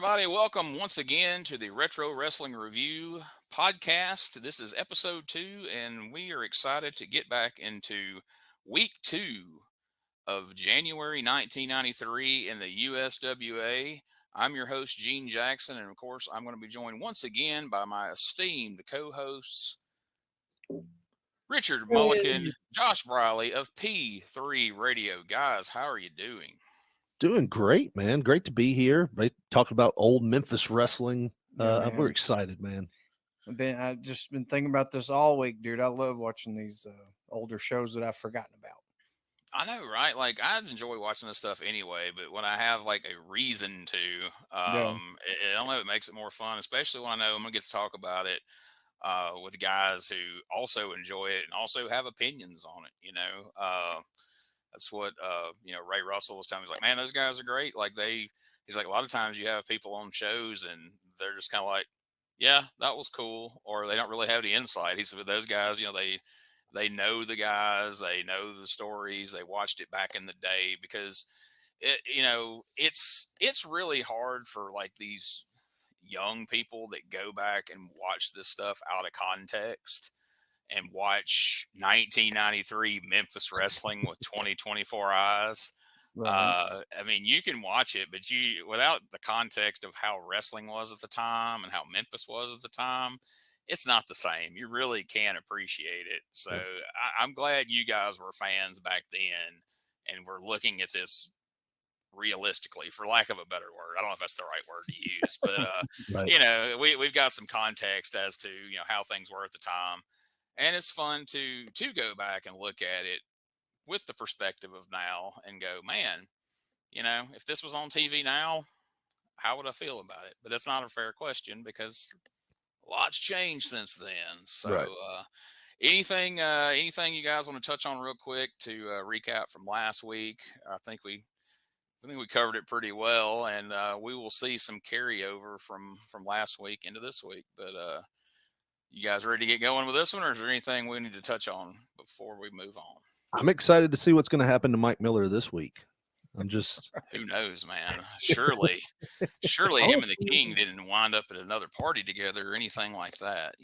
everybody. Welcome once again to the Retro Wrestling Review podcast. This is episode 2, and we are excited to get back into week 2 of January 1993 in the USWA. I'm your host, Gene Jackson, and of course, I'm going to be joined once again by my esteemed co hosts, Richard Mullikin, Hey. Josh Briley of P3 Radio. Guys, how are you doing? Doing great, man. Great to be here. Right, talking about old Memphis wrestling. Yeah, We're man. excited, man. I've just been thinking about this all week, dude. I love watching these older shows that I've forgotten about. I know, right? Like, I enjoy watching this stuff anyway, but when I have like a reason to, Yeah, I don't know, it makes it more fun, especially when I know I'm gonna get to talk about it with guys who also enjoy it and also have opinions on it. That's what Ray Russell was telling me. He's like, man, those guys are great. He's like, a lot of times you have people on shows and they're just kind of like, yeah, that was cool, or they don't really have any insight. He said, with those guys, they know the guys, they know the stories, they watched it back in the day, because it's really hard for like these young people that go back and watch this stuff out of context and watch 1993 Memphis wrestling with 2024 eyes. right. I mean, you can watch it, but without the context of how wrestling was at the time and how Memphis was at the time, it's not the same. You really can't appreciate it. So I'm glad you guys were fans back then and we're looking at this realistically, for lack of a better word. I don't know if that's the right word to use, but Right. we've got some context as to how things were at the time, and it's fun to go back and look at it with the perspective of now and go, man, if this was on TV now, how would I feel about it? But that's not a fair question because a lot's changed since then. So, Right. anything you guys want to touch on real quick to recap from last week? I think we covered it pretty well, and we will see some carryover from last week into this week. But you guys ready to get going with this one, or is there anything we need to touch on before we move on? I'm excited to see what's going to happen to Mike Miller this week. I'm just Who knows, man? Surely I him want and to the see. King didn't wind up at another party together or anything like that.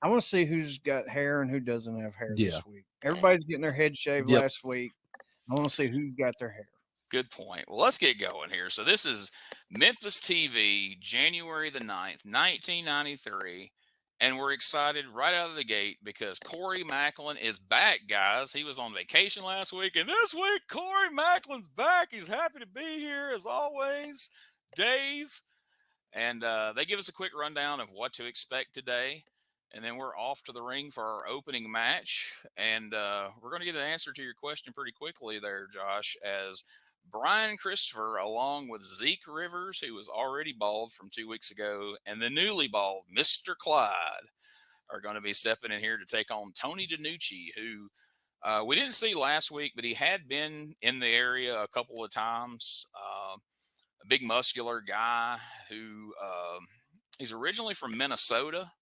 I want to see who's got hair and who doesn't have hair yeah. this week. Everybody's getting their head shaved Yep. last week. I want to see who's got their hair. Good point. Well, let's get going here. So this is Memphis TV, January the 9th, 1993. And we're excited right out of the gate because Corey Maclin is back, guys. He was on vacation last week, and this week Corey Maclin's back. He's happy to be here as always. Dave. And they give us a quick rundown of what to expect today. And then we're off to the ring for our opening match. And we're going to get an answer to your question pretty quickly there, Josh, as Brian Christopher, along with Zeke Rivers, who was already bald from 2 weeks ago, and the newly bald Mr. Clyde, are going to be stepping in here to take on Tony Denucci, who we didn't see last week, but he had been in the area a couple of times. A big muscular guy who he's originally from Minnesota.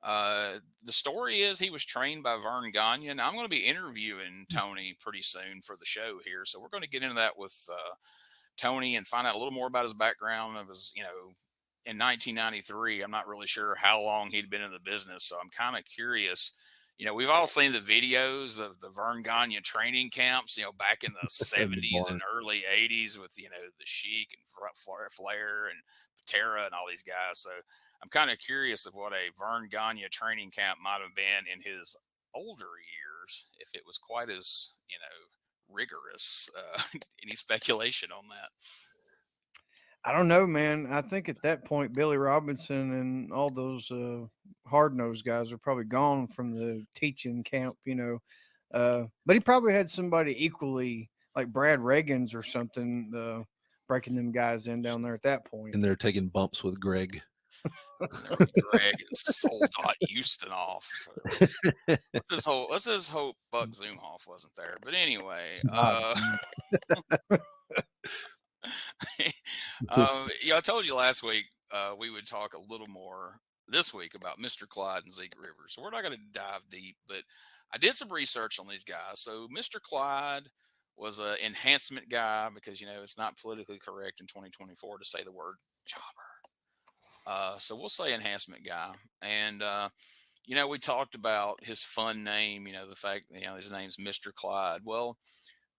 The story is he was trained by Vern Gagne. Now, I'm going to be interviewing Tony pretty soon for the show here, so we're going to get into that with Tony and find out a little more about his background. Of his, in 1993, I'm not really sure how long he'd been in the business, so I'm kind of curious. We've all seen the videos of the Vern Gagne training camps, back in the 70s and early 80s with, the Sheik and Flair and Patera and all these guys. So I'm kind of curious of what a Vern Gagne training camp might have been in his older years, if it was quite as, rigorous. Any speculation on that? I don't know, man. I think at that point, Billy Robinson and all those hard-nosed guys are probably gone from the teaching camp, But he probably had somebody equally like Brad Reagans or something breaking them guys in down there at that point. And they're taking bumps with Greg. Greg and Soldot Houston off. Let's just hope Buck Zumhoff wasn't there. But anyway, I told you last week we would talk a little more this week about Mr. Clyde and Zeke Rivers. So we're not going to dive deep, but I did some research on these guys. So Mr. Clyde was an enhancement guy because, it's not politically correct in 2024 to say the word Jobber. So we'll say enhancement guy. And, we talked about his fun name, the fact, his name's Mr. Clyde. Well,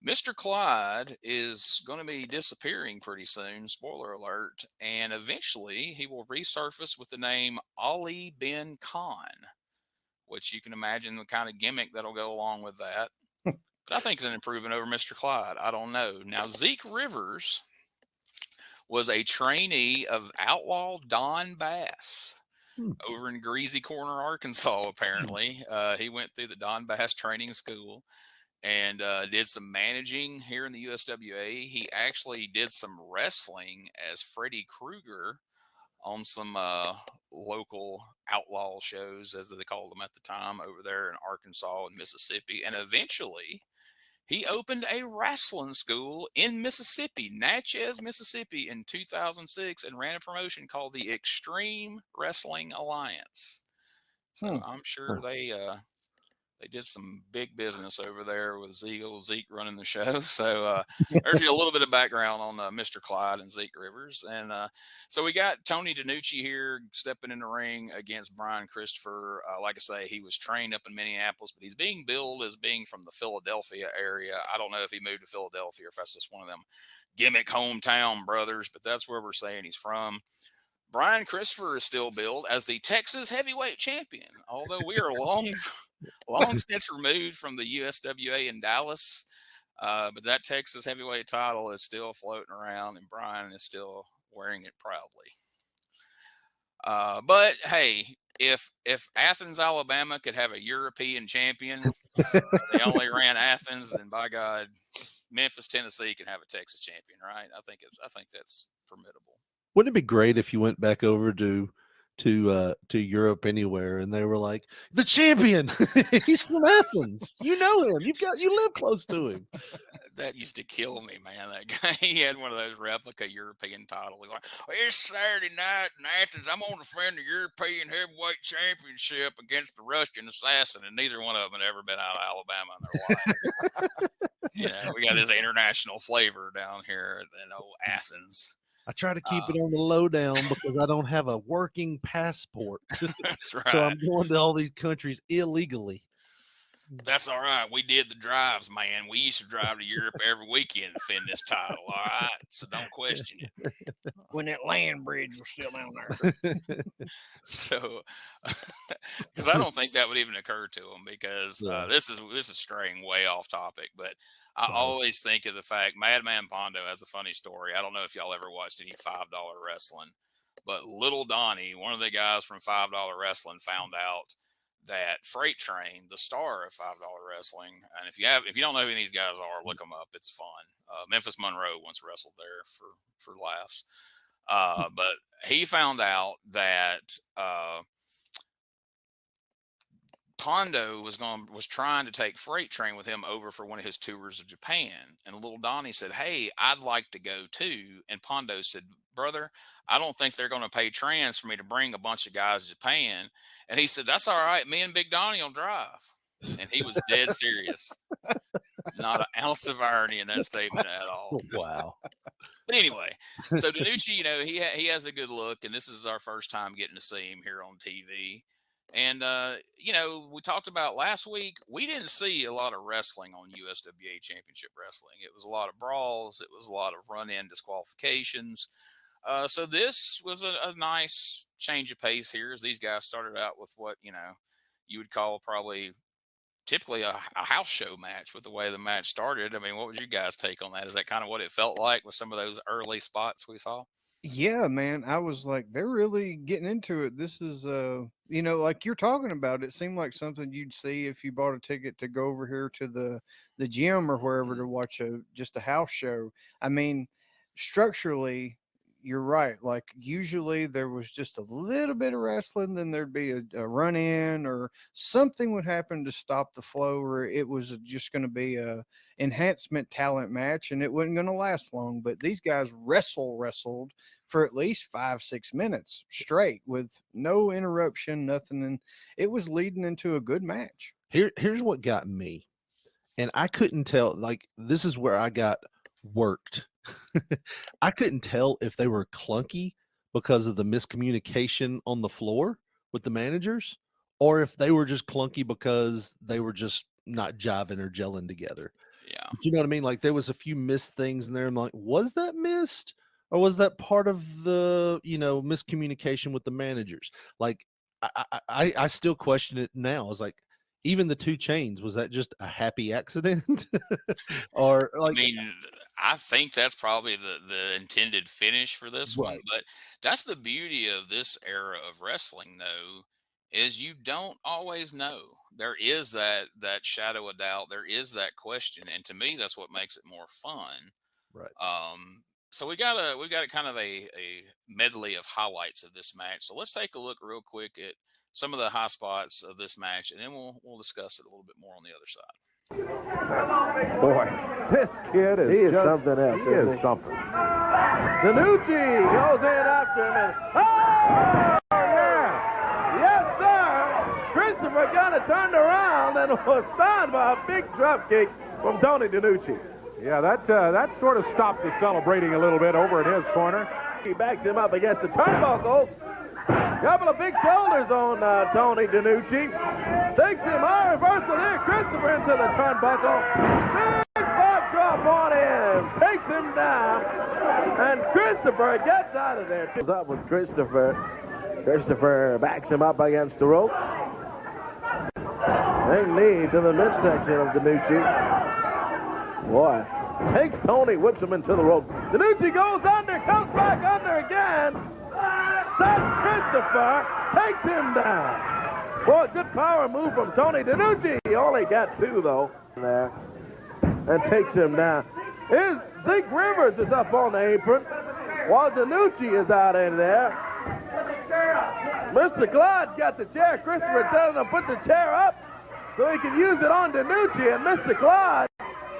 Mr. Clyde is going to be disappearing pretty soon, spoiler alert, and eventually he will resurface with the name Ali bin Khan, which you can imagine the kind of gimmick that'll go along with that. But I think it's an improvement over Mr. Clyde. I don't know. Now, Zeke Rivers was a trainee of Outlaw Don Bass over in Greasy Corner, Arkansas, apparently. He went through the Don Bass training school and did some managing here in the USWA. He actually did some wrestling as Freddy Krueger on some local outlaw shows, as they called them at the time, over there in Arkansas and Mississippi. And eventually, he opened a wrestling school in Mississippi, Natchez, Mississippi, in 2006, and ran a promotion called the Extreme Wrestling Alliance. So I'm sure they did some big business over there with Zeke running the show. So there's a little bit of background on Mr. Clyde and Zeke Rivers. And so we got Tony Denucci here stepping in the ring against Brian Christopher. Like I say, he was trained up in Minneapolis, but he's being billed as being from the Philadelphia area. I don't know if he moved to Philadelphia or if that's just one of them gimmick hometown brothers, but that's where we're saying he's from. Brian Christopher is still billed as the Texas heavyweight champion, although we are long since removed from the USWA in Dallas. But that Texas heavyweight title is still floating around, and Brian is still wearing it proudly. But hey, if Athens, Alabama could have a European champion, they only ran Athens, then by God, Memphis, Tennessee can have a Texas champion, right? I think that's formidable. Wouldn't it be great if you went back over to Europe anywhere and they were like, the champion, he's from Athens, you know him, you live close to him. That used to kill me, man. That guy, he had one of those replica European titles. He's like, it's Saturday night in Athens, I'm going to defend the European heavyweight championship against the Russian assassin, and neither one of them had ever been out of Alabama in their life. We got this international flavor down here in old Athens. I try to keep it on the lowdown because I don't have a working passport. That's right. So I'm going to all these countries illegally. That's all right. We did the drives, man. We used to drive to Europe every weekend to defend this title. All right. So don't question it. When that land bridge was still down there. So, because I don't think that would even occur to them, because this is straying way off topic, but I always think of the fact Madman Pondo has a funny story. I don't know if y'all ever watched any $5 wrestling, but Little Donnie, one of the guys from $5 wrestling, found out that Freight Train, the star of $5 wrestling, and if you don't know who these guys are, look them up. It's fun. Memphis Monroe once wrestled there for laughs. But he found out that Pondo was trying to take Freight Train with him over for one of his tours of Japan, and Little Donnie said, "Hey, I'd like to go too." And Pondo said, "Brother, I don't think they're going to pay trans for me to bring a bunch of guys to Japan." And he said, "That's all right. Me and Big Donnie will drive." And he was dead serious. Not an ounce of irony in that statement at all. Wow. But anyway, so Denucci, he has a good look, and this is our first time getting to see him here on TV. And, we talked about last week, we didn't see a lot of wrestling on USWA Championship Wrestling. It was a lot of brawls. It was a lot of run-in disqualifications. So this was a nice change of pace here, as these guys started out with what, you would call probably typically a house show match with the way the match started. I mean, what was your guys' take on that? Is that kind of what it felt like with some of those early spots we saw? Yeah, man. I was like, they're really getting into it. This is, like you're talking about, it seemed like something you'd see if you bought a ticket to go over here to the gym or wherever to watch just a house show. I mean, structurally, you're right. Like usually there was just a little bit of wrestling, then there'd be a run in or something would happen to stop the flow, or it was just going to be a enhancement talent match and it wasn't going to last long. But these guys wrestled for at least 5-6 minutes straight with no interruption, nothing. And it was leading into a good match. Here's what got me. And I couldn't tell, like, this is where I got worked. I couldn't tell if they were clunky because of the miscommunication on the floor with the managers, or if they were just clunky because they were just not jiving or gelling together. Yeah. You know what I mean? Like there was a few missed things in there. I'm like, was that missed? Or was that part of the, miscommunication with the managers? Like, I still question it now. I was like, even the 2 chains, was that just a happy accident? Or like, I mean, I think that's probably the intended finish for this one, right. but that's the beauty of this era of wrestling, though, is you don't always know. There is that shadow of doubt. There is that question, and to me, that's what makes it more fun. Right. So we got a kind of a medley of highlights of this match. So let's take a look real quick at some of the high spots of this match, and then we'll discuss it a little bit more on the other side. Boy, this kid is something else. He is something. Denucci goes in after him. And, oh, yeah. Yes, sir. Christopher kind of turned around and was stunned by a big drop kick from Tony Denucci. Yeah, that sort of stopped the celebrating a little bit over in his corner. He backs him up against the turnbuckles. Couple of big shoulders on Tony Denucci. Takes him high reversal here. Christopher into the turnbuckle. Big back drop on him. Takes him down. And Christopher gets out of there. Comes up with Christopher. Christopher backs him up against the ropes. Big knee to the midsection of Denucci. Boy, takes Tony, whips him into the rope. Denucci goes under, comes back under again. Sets Christopher, takes him down. Boy, good power move from Tony Denucci. He only got 2, though, there. And takes him down. Here's Zeke Rivers is up on the apron, while Denucci is out in there. Mr. Clyde's got the chair. Christopher telling him to put the chair up so he can use it on Denucci, and Mr. Clyde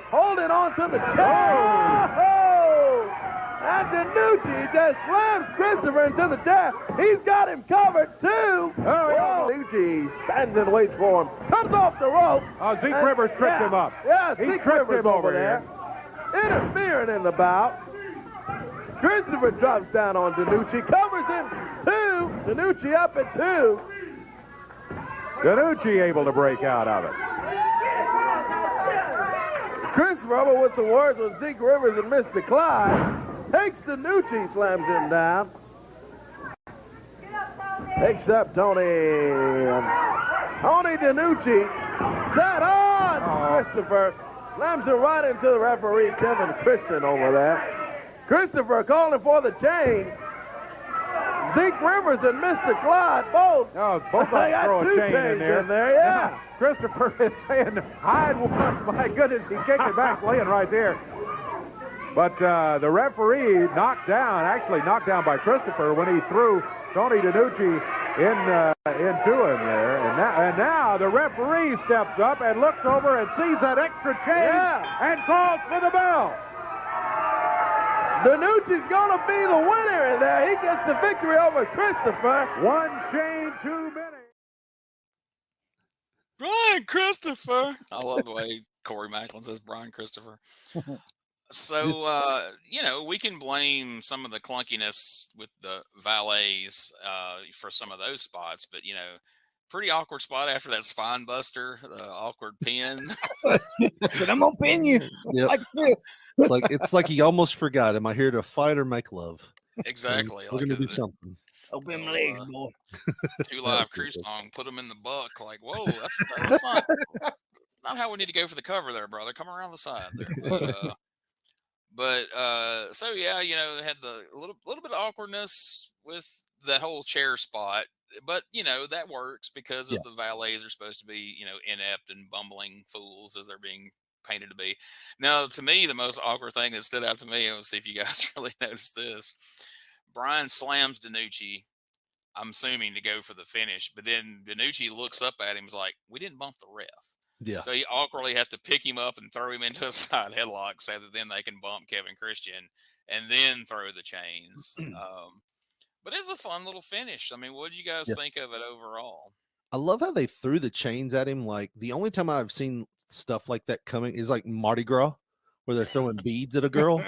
holding on to the chair. Oh! And Denucci just slams Christopher into the chair. He's got him covered, too. Oh, Denucci stands and waits for him. Comes off the rope. Zeke Rivers tripped him up. Yeah, he Zeke tripped Rivers him over there. Interfering in the bout. Christopher drops down on Denucci. Covers him, 2. Denucci up at 2. Denucci able to break out of it. Christopher with some words with Zeke Rivers and Mr. Clyde. Takes Denucci, slams him down. Takes up Tony. And Tony Denucci set on Christopher. Slams him right into the referee, Kevin Christian, over there. Christopher calling for the chain. Zeke Rivers and Mr. Clyde both. Oh, both of them throw a chain in there. Yeah. Christopher is saying, I had one. My goodness, he kicked it back, laying right there. But the referee knocked down by Christopher when he threw Tony Denucci into him there. And now the referee steps up and looks over and sees that extra chain and calls for the bell. Denucci's going to be the winner in there. He gets the victory over Christopher. 1 chain, 2 minutes. Brian Christopher. I love the way Corey Maclin says Brian Christopher. So, we can blame some of the clunkiness with the valets for some of those spots, but, pretty awkward spot after that spine buster, the awkward pin. Said, I'm going to pin you. Yep. Like this. It's like he almost forgot. Am I here to fight or make love? Exactly. We're going to do something. Open my legs, boy. 2 Live Crew song, put them in the buck. Like, whoa, that's not how we need to go for the cover there, brother. Come around the side there. So yeah, they had the little bit of awkwardness with that whole chair spot, but that works because of the valets are supposed to be inept and bumbling fools as they're being painted to be. Now, to me, the most awkward thing that stood out to me, let's see if you guys really noticed this. Brian slams Denucci, I'm assuming, to go for the finish, but then Denucci looks up at him and is like, we didn't bump the ref. Yeah. So he awkwardly has to pick him up and throw him into a side headlock so that then they can bump Kevin Christian and then throw the chains. But it's a fun little finish. I mean, what did you guys think of it overall? I love how they threw the chains at him. Like, the only time I've seen stuff like that coming is like Mardi Gras, where they're throwing beads at a girl.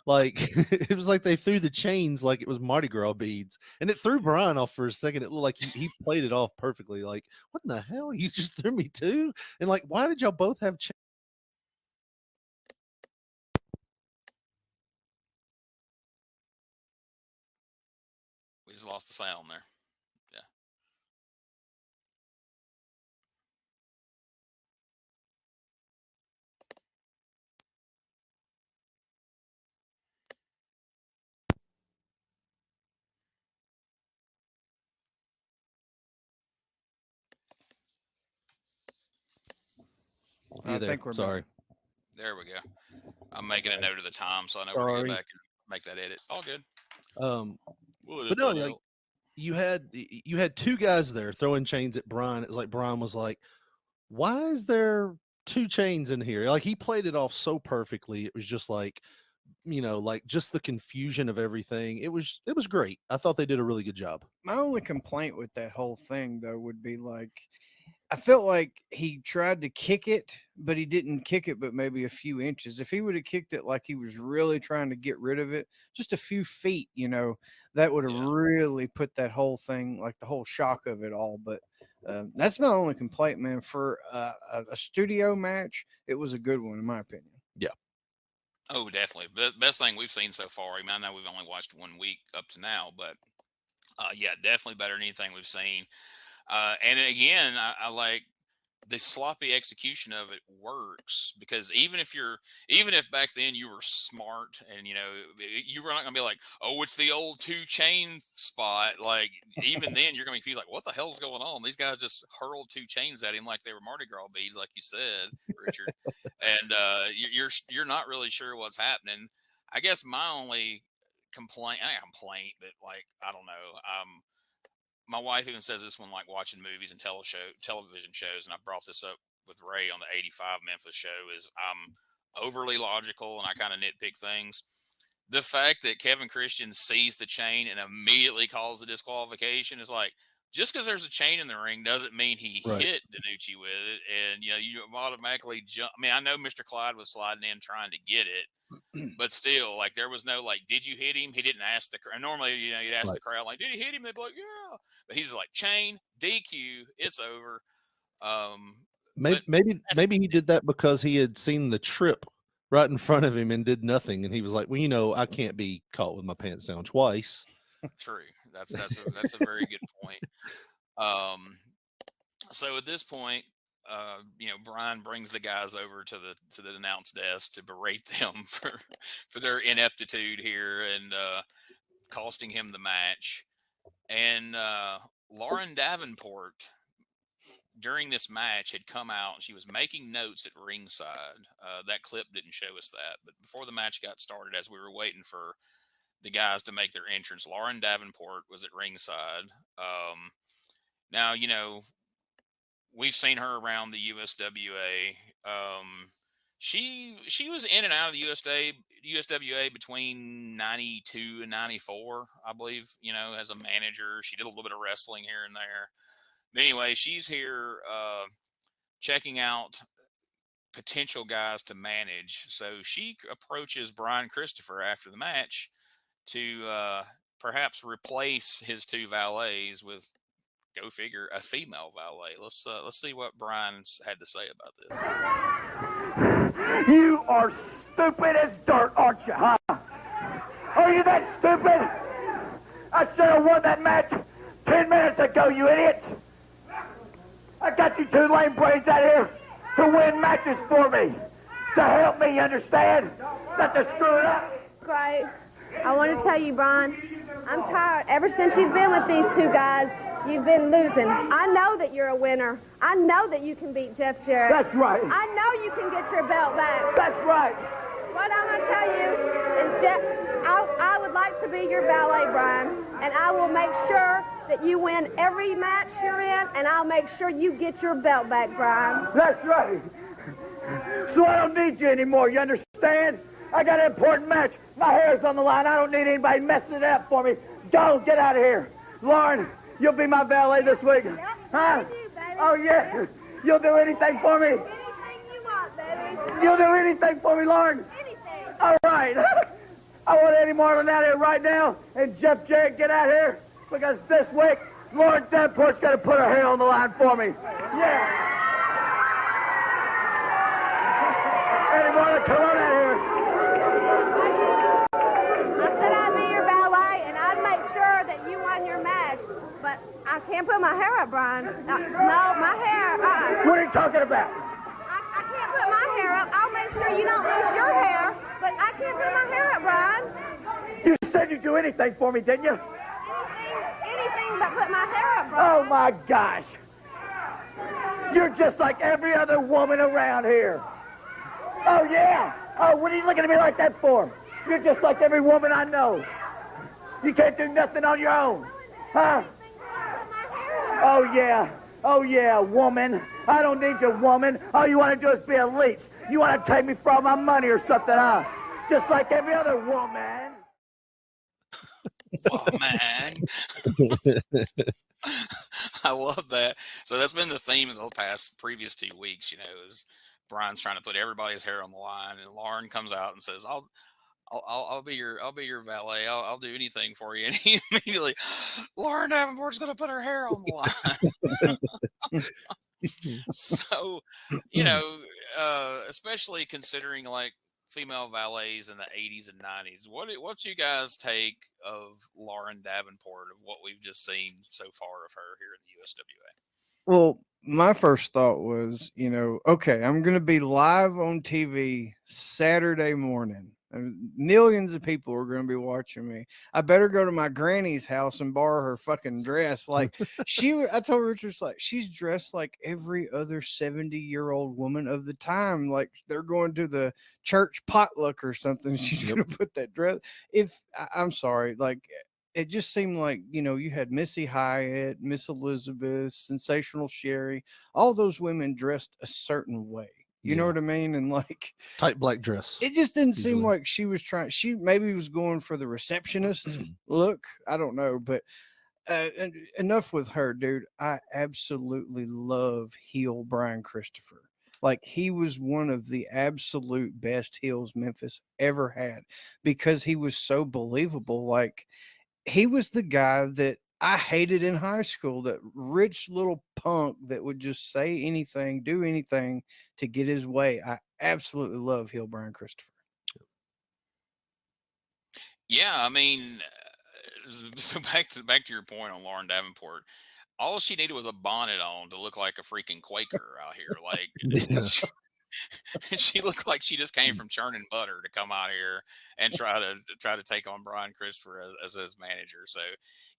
Like it was like they threw the chains like it was Mardi Gras beads, and it threw Brian off for a second. It looked like he played it off perfectly. Like, what in the hell? You just threw me too? And like, why did y'all both have chains? We just lost the sound there. Yeah. I think we're Sorry. back. There we go. I'm making a note of the time, so I know where to Sorry. go back and make that edit. All good. But no, like you had two guys there throwing chains at Brian. It was like Brian was like, "Why is there two chains in here?" Like he played it off so perfectly. It was just like, like just the confusion of everything. It was great. I thought they did a really good job. My only complaint with that whole thing, though, would be like, I felt like he tried to kick it, but he didn't kick it, but maybe a few inches. If he would have kicked it like he was really trying to get rid of it, just a few feet, that would have really put that whole thing, like the whole shock of it all. But that's my only complaint, man. For a studio match, it was a good one, in my opinion. Yeah. Oh, definitely. The best thing we've seen so far. I mean, I know we've only watched 1 week up to now, but yeah, definitely better than anything we've seen. And again, I like the sloppy execution of it works, because even if back then you were smart and you were not gonna be like, oh, it's the old 2 chain spot. Like even then you're gonna be confused, like, what the hell's going on? These guys just hurled 2 chains at him like they were Mardi Gras beads, like you said, Richard. And you're not really sure what's happening. I guess my only complaint, but like, I don't know. My wife even says this when like watching movies and television shows, and I brought this up with Ray on the '85 Memphis show, is I'm overly logical and I kind of nitpick things. The fact that Kevin Christian sees the chain and immediately calls a disqualification is like, just because there's a chain in the ring doesn't mean he hit Denucci with it. And, you automatically jump. I mean, I know Mr. Clyde was sliding in trying to get it, but still, like, there was no, like, did you hit him? He didn't ask the crowd. Normally, you'd ask the crowd, like, did he hit him? They'd be like, yeah. But he's like, chain, DQ, it's over. Maybe he did that because he had seen the trip right in front of him and did nothing. And he was like, well, I can't be caught with my pants down twice. True. That's a very good point. So at this point, Brian brings the guys over to the announce desk to berate them for their ineptitude here and costing him the match. And Lauren Davenport during this match had come out and she was making notes at ringside. That clip didn't show us that, but before the match got started, as we were waiting for the guys to make their entrance, Lauren Davenport was at ringside. Now, we've seen her around the USWA. She was in and out of the USWA between 92 and 94, I believe, as a manager. She did a little bit of wrestling here and there. But anyway, she's here checking out potential guys to manage. So she approaches Brian Christopher after the match to perhaps replace his 2 valets with, go figure, a female valet. Let's see what Brian's had to say about this. You are stupid as dirt, aren't you, huh? Are you that stupid? I should have won that match 10 minutes ago, you idiots. I got you 2 lame brains out here to win matches for me. To help me, you understand? Not to screw it up. Right. I want to tell you, Brian, I'm tired. Ever since you've been with these 2 guys, you've been losing. I know that you're a winner. I know that you can beat Jeff Jarrett. That's right. I know you can get your belt back. That's right. What I'm going to tell you is, Jeff, I would like to be your valet, Brian, and I will make sure that you win every match you're in, and I'll make sure you get your belt back, Brian. That's right. So I don't need you anymore, you understand? I got an important match. My hair's on the line. I don't need anybody messing it up for me. Go, get out of here. Lauren, you'll be my valet this week. Yep, huh? you, baby. Oh, yeah. Yep. You'll do anything for me. Anything you want, baby. You'll do anything for me, Lauren. Anything. All right. I want Eddie Marlin out here right now, and Jeff Jarrett get out here, because this week, Lauren Davenport's going to put her hair on the line for me. Yeah. Eddie Marlin, come on out here. I said I'd be your valet, and I'd make sure that you won your match. But I can't put my hair up, Brian. No, my hair. What are you talking about? I can't put my hair up. I'll make sure you don't lose your hair, but I can't put my hair up, Brian. You said you'd do anything for me, didn't you? Anything but put my hair up, Brian. Oh, my gosh. You're just like every other woman around here. Oh, yeah. Oh, what are you looking at me like that for? You're just like every woman I know. You can't do nothing on your own. Huh? Oh, yeah. Oh, yeah, woman. I don't need your woman. All you want to do is be a leech. You want to take me for all my money or something, huh? Just like every other woman. Oh, man. I love that. So that's been the theme of the previous 2 weeks, is Brian's trying to put everybody's hair on the line, and Lauren comes out and says, I'll be your valet. I'll do anything for you. And he immediately, Lauren Davenport's going to put her hair on the line. So, especially considering like female valets in the 80s and 90s, what's you guys' take of Lauren Davenport, of what we've just seen so far of her here in the USWA? Well, my first thought was, okay, I'm going to be live on TV Saturday morning. Millions of people are going to be watching me. I better go to my granny's house and borrow her fucking dress. Like I told Richard, like, she's dressed like every other 70-year-old woman of the time. Like they're going to the church potluck or something. She's going to put that dress. I'm sorry, like, it just seemed like, you had Missy Hyatt, Miss Elizabeth, Sensational Sherry, all those women dressed a certain way. You know what I mean? And like tight black dress. It just didn't seem like she was she maybe was going for the receptionist look. I don't know, but enough with her, dude. I absolutely love heel Brian Christopher. Like he was one of the absolute best heels Memphis ever had, because he was so believable. Like he was the guy that I hated in high school, that rich little punk that would just say anything, do anything to get his way. I absolutely love heel Brian Christopher. Yeah, I mean, so back to your point on Lauren Davenport. All she needed was a bonnet on to look like a freaking Quaker out here. Like she looked like she just came from churning butter to come out here and try to take on Brian Christopher as his manager. So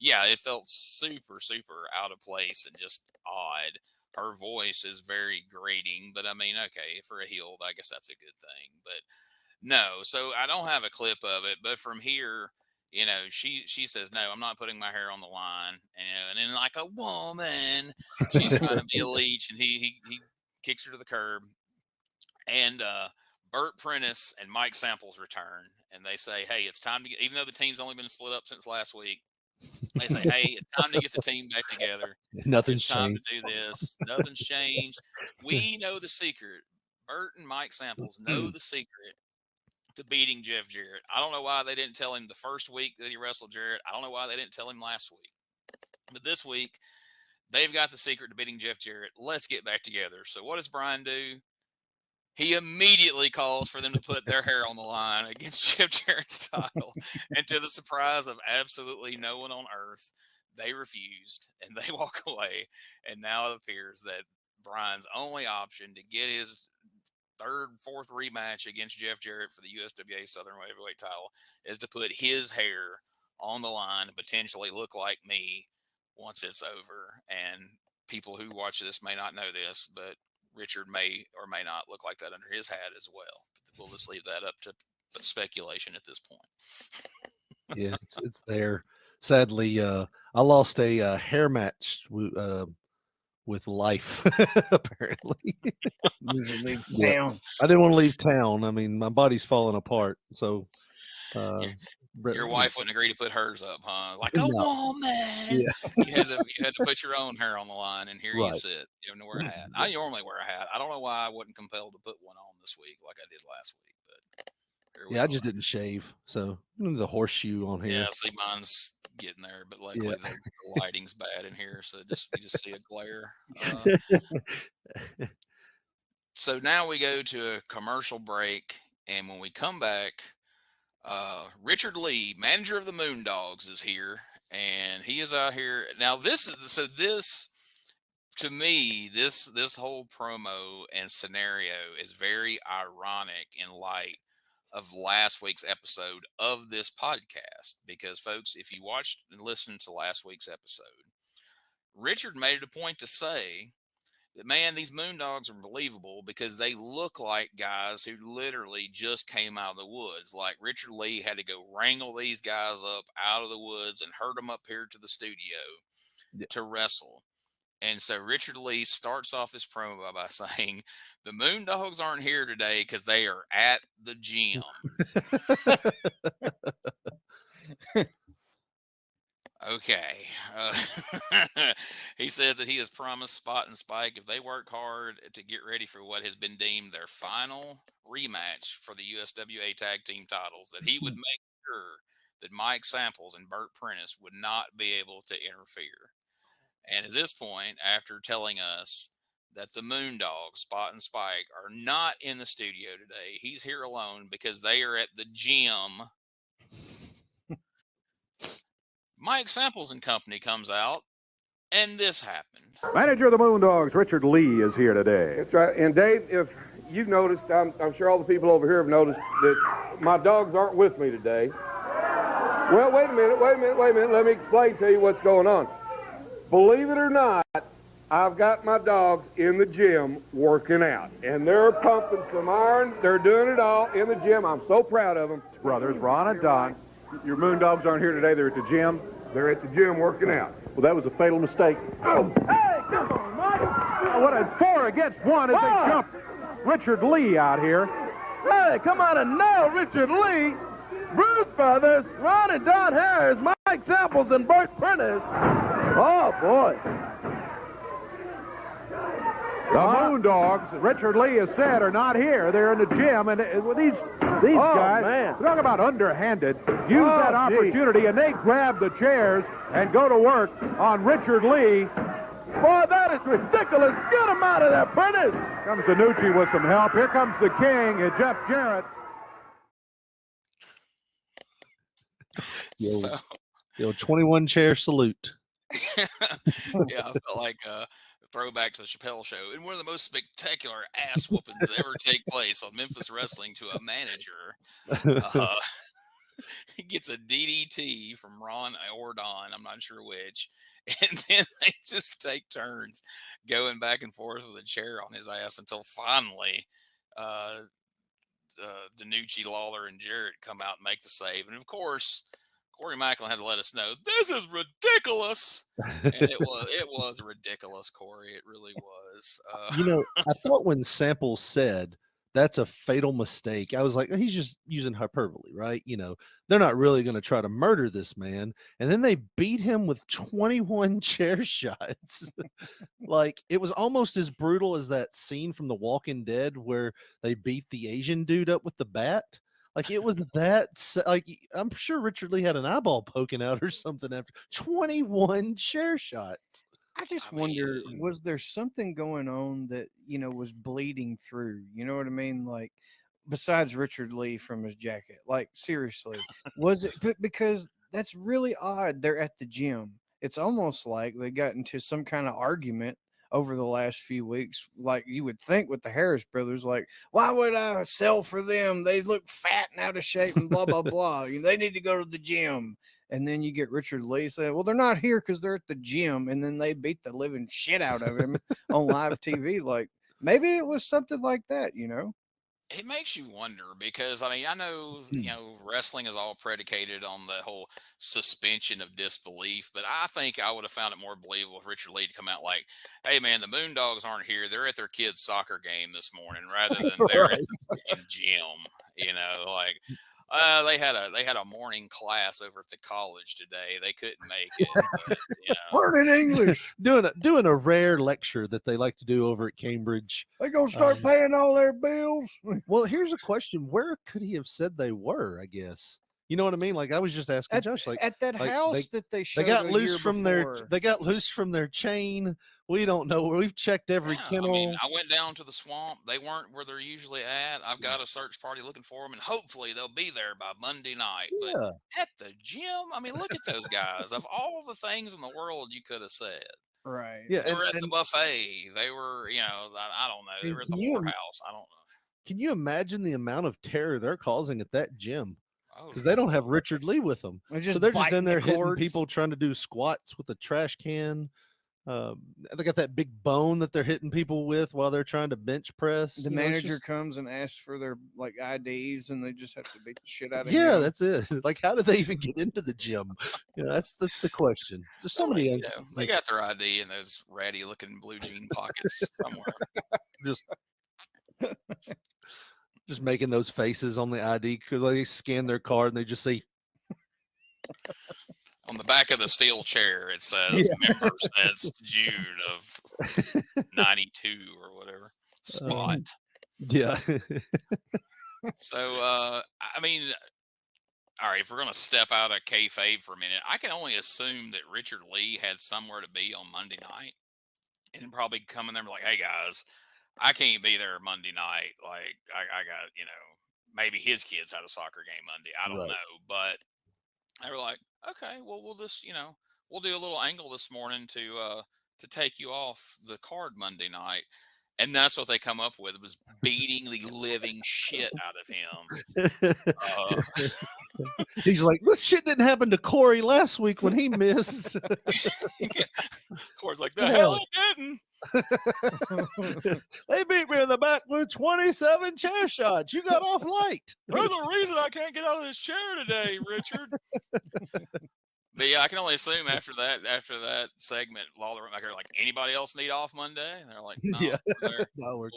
yeah, it felt super, super out of place and just odd. Her voice is very grating, but I mean, okay, for a heel, I guess that's a good thing. But no, so I don't have a clip of it, but from here, she says, no, I'm not putting my hair on the line. And then like a woman, she's trying to be a leech, and he kicks her to the curb. And Burt Prentice and Mike Samples return, and they say, hey, it's time to get, even though the team's only been split up since last week, they say, hey, it's time to get the team back together. Nothing's it's time changed. to do this. Nothing's changed. We know the secret. Burt and Mike Samples know the secret to beating Jeff Jarrett. I don't know why they didn't tell him the first week that he wrestled Jarrett. I don't know why they didn't tell him last week. But this week, they've got the secret to beating Jeff Jarrett. Let's get back together. So what does Brian do? He immediately calls for them to put their hair on the line against Jeff Jarrett's title. And to the surprise of absolutely no one on earth, they refused and they walk away. And now it appears that Brian's only option to get his fourth rematch against Jeff Jarrett for the USWA Southern Heavyweight title is to put his hair on the line and potentially look like me once it's over. And people who watch this may not know this, but Richard may or may not look like that under his hat as well. But we'll just leave that up to speculation at this point. Yeah, it's there. Sadly, I lost a hair match with life, apparently. Town. I didn't want to leave town. I mean, my body's falling apart. So your wife wouldn't agree to put hers up, huh? Like a woman. Yeah. You had to put your own hair on the line, and here you sit. You have to wear a hat. I normally wear a hat. I don't know why I wasn't compelled to put one on this week like I did last week, but Here we Yeah, I are. just didn't shave, so the horseshoe on here. Yeah, see, mine's getting there, but luckily the lighting's bad in here, so you just see a glare. So now we go to a commercial break, and when we come back, Richard Lee, manager of the Moondogs, is here, and he is out here now. This to me, this whole promo and scenario is very ironic in light of last week's episode of this podcast, because folks, if you watched and listened to last week's episode, Richard made it a point to say that, man, these Moondogs are believable because they look like guys who literally just came out of the woods. Like Richard Lee had to go wrangle these guys up out of the woods and herd them up here to the studio to wrestle. And so Richard Lee starts off his promo by saying, the Moondogs aren't here today because they are at the gym. Okay. He says that he has promised Spot and Spike, if they work hard to get ready for what has been deemed their final rematch for the USWA Tag Team titles, that he would make sure that Mike Samples and Burt Prentice would not be able to interfere. And at this point, after telling us that the Moondogs, Spot and Spike, are not in the studio today, he's here alone because they are at the gym. Mike Samples and company comes out, and this happened. Manager of the Moondogs, Richard Lee, is here today. That's right. And Dave, if you've noticed, I'm sure all the people over here have noticed that my dogs aren't with me today. Well, wait a minute. Let me explain to you what's going on. Believe it or not, I've got my dogs in the gym working out. And they're pumping some iron. They're doing it all in the gym. I'm so proud of them. Brothers, Ron and Don. Your Moondogs aren't here today. They're at the gym. They're at the gym working out. Well, that was a fatal mistake. Oh, hey, come on, Mike. What a 4 against 1 as they jump Richard Lee out here. Hey, come on and now, Richard Lee, Bruce Brothers, Ron and Don Harris, Mike Samples, and Burt Prentice. Oh, boy. The Moondogs, Richard Lee has said, are not here. They're in the gym, and these guys, man. talk about underhanded, use that opportunity, and they grab the chairs and go to work on Richard Lee. Boy, that is ridiculous. Get him out of there, Prentice. Comes Denucci with some help. Here comes the king, and Jeff Jarrett. Yo, 21 chair salute. Yeah, I felt like a throwback to the Chappelle Show. And one of the most spectacular ass whoopings ever take place on Memphis Wrestling to a manager. He gets a DDT from Ron or Don, I'm not sure which. And then they just take turns going back and forth with a chair on his ass until finally Denucci, Lawler, and Jarrett come out and make the save. And of course, Corey Maclin had to let us know this is ridiculous, and it was ridiculous, Corey. It really was. I thought when Samples said that's a fatal mistake, I was like, he's just using hyperbole, right? They're not really going to try to murder this man, and then they beat him with 21 chair shots. Like, it was almost as brutal as that scene from The Walking Dead where they beat the Asian dude up with the bat. Like, it was that, like, I'm sure Richard Lee had an eyeball poking out or something after 21 chair shots. I just wonder, was there something going on that, was bleeding through? You know what I mean? Like, besides Richard Lee from his jacket, like, seriously, was it? Because that's really odd. They're at the gym. It's almost like they got into some kind of argument over the last few weeks, like you would think with the Harris brothers, like, why would I sell for them? They look fat and out of shape and blah, blah, blah. They need to go to the gym. And then you get Richard Lee saying, well, they're not here because they're at the gym. And then they beat the living shit out of him on live TV. Like, maybe it was something like that, It makes you wonder because, I know, wrestling is all predicated on the whole suspension of disbelief, but I think I would have found it more believable if Richard Lee to come out like, hey, man, the Moondogs aren't here. They're at their kid's soccer game this morning rather than they're at the gym, like, They had a morning class over at the college today. They couldn't make it. But, Learning English. doing a rare lecture that they like to do over at Cambridge. They gonna start paying all their bills. Well, here's a question: where could he have said they were? I guess you know what I mean. Like I was just asking Josh, like at that house that they showed they got a loose year from before. they got loose from their chain. We don't know. We've checked every kennel. I mean, I went down to the swamp. They weren't where they're usually at. I've got a search party looking for them, and hopefully they'll be there by Monday night. Yeah. But at the gym, I mean, look at those guys. Of all the things in the world you could have said. Right. Yeah, They were at the buffet. They were, I don't know. They were at the whorehouse. I don't know. Can you imagine the amount of terror they're causing at that gym? Oh, Because they don't have Richard Lee with them. They're So they're just biting in the there hitting cords. people trying to do squats with a trash can. They got that big bone that they're hitting people with while they're trying to bench press. The You know, it's manager just- comes and asks for their like IDs, and they just have to beat the shit out of Yeah, him. that's it. Like, how did they even get into the gym? That's the question. There's so many. They got their ID in those ratty looking blue jean pockets somewhere. just making those faces on the ID because they scan their card and they just say On the back of the steel chair, it says members. That's Jude of 92 or whatever spot. Yeah. So, I mean, all right, if we're going to step out of kayfabe for a minute, I can only assume that Richard Lee had somewhere to be on Monday night and probably come in there and be like, hey, guys, I can't be there Monday night. Like, I got, maybe his kids had a soccer game Monday. I don't know. But they were like, okay, well, we'll just, we'll do a little angle this morning to take you off the card Monday night. And that's what they come up with, was beating the living shit out of him. He's like, this shit didn't happen to Corey last week when he missed. Corey's like, the hell it didn't. They beat me in the back with 27 chair shots. You got off late. There's a reason I can't get out of this chair today, Richard. But yeah, I can only assume after that segment, Lawler went back there like, anybody else need off Monday? And they're like, no, No, we're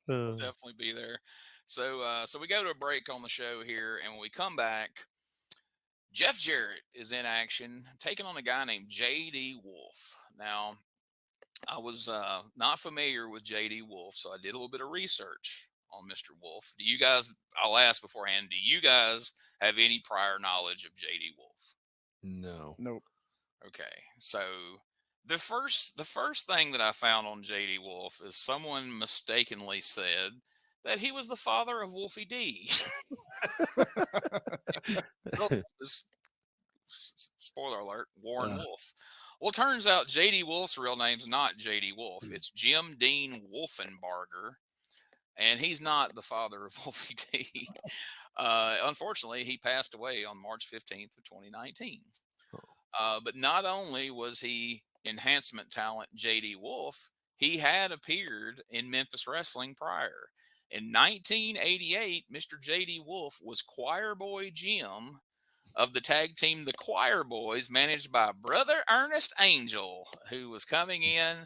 we'll definitely be there. So we go to a break on the show here, and when we come back, Jeff Jarrett is in action, taking on a guy named J.D. Wolf. Now, I was not familiar with J.D. Wolf, so I did a little bit of research on Mr. Wolf. Do you guys, I'll ask beforehand, do you guys have any prior knowledge of J.D. Wolf? No. Nope. Okay, so the first thing that I found on J.D. Wolf is someone mistakenly said that he was the father of Wolfie D. Spoiler alert, Warren Wolf. Well, it turns out J.D. Wolf's real name's not J.D. Wolf. It's Jim Dean Wolfenbarger. And he's not the father of Wolfie D. Unfortunately, he passed away on March 15th of 2019. But not only was he enhancement talent J.D. Wolf, he had appeared in Memphis wrestling prior. In 1988, Mr. J.D. Wolf was Choir Boy Jim of the tag team The Choir Boys, managed by Brother Ernest Angel, who was coming in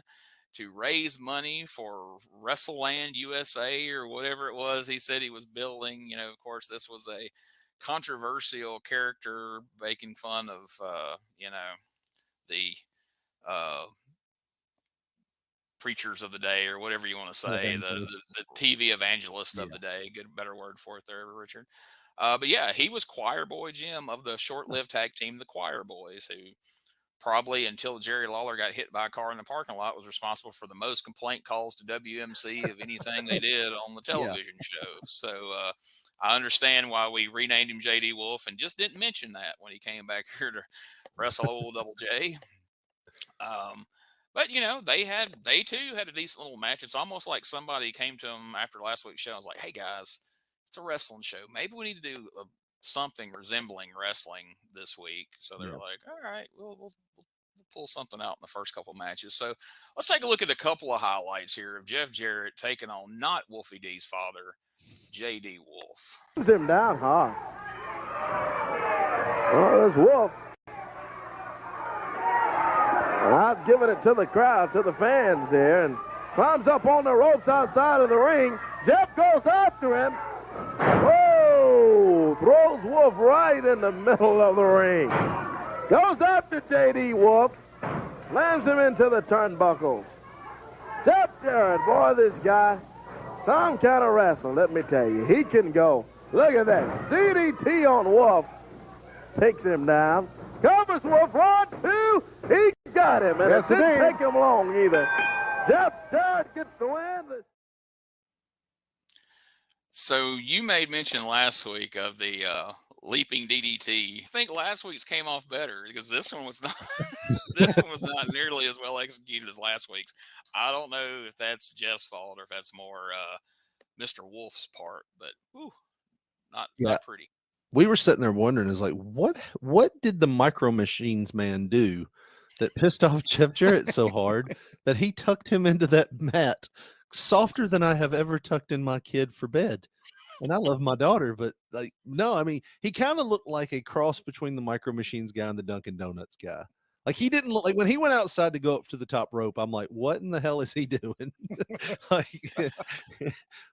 to raise money for WrestleLand USA or whatever it was he said he was building. Of course, this was a controversial character making fun of, the preachers of the day, or whatever you want to say, the TV evangelist of the day. Good, better word for it there, Richard. But yeah, he was Choir Boy Jim of the short-lived tag team, the Choir Boys, who probably until Jerry Lawler got hit by a car in the parking lot was responsible for the most complaint calls to WMC of anything they did on the television show. So I understand why we renamed him J.D. Wolf and just didn't mention that when he came back here to wrestle old Double J. But they too had a decent little match. It's almost like somebody came to them after last week's show and was like, hey guys, it's a wrestling show. Maybe we need to do something resembling wrestling this week. So they're like, all right, we'll pull something out in the first couple matches. So let's take a look at a couple of highlights here of Jeff Jarrett taking on not Wolfie D's father, J.D. Wolf. Puts him down hard. Oh, there's Wolf. Out giving it to the crowd, to the fans there, and climbs up on the ropes outside of the ring. Jeff goes after him. Whoa! Throws Wolf right in the middle of the ring. Goes after J.D. Wolf. Slams him into the turnbuckles. Jeff Jarrett, boy, this guy, some kind of wrestler, let me tell you. He can go. Look at that. DDT on Wolf. Takes him down. Covers Wolf. 1, 2. He got him. And Yes, it didn't indeed. take him long either. Jeff Jarrett gets the win. So you made mention last week of the leaping DDT. I think last week's came off better because this one was not. This one was not nearly as well executed as last week's. I don't know if that's Jeff's fault or if that's more Mr. Wolf's part, but whew, not pretty. We were sitting there wondering, is like, what did the Micro Machines man do that pissed off Jeff Jarrett so hard that he tucked him into that mat softer than I have ever tucked in my kid for bed? And I love my daughter, but like, no, I mean, he kind of looked like a cross between the Micro Machines guy and the Dunkin' Donuts guy. Like, he didn't look like when he went outside to go up to the top rope. I'm like, what in the hell is he doing? like,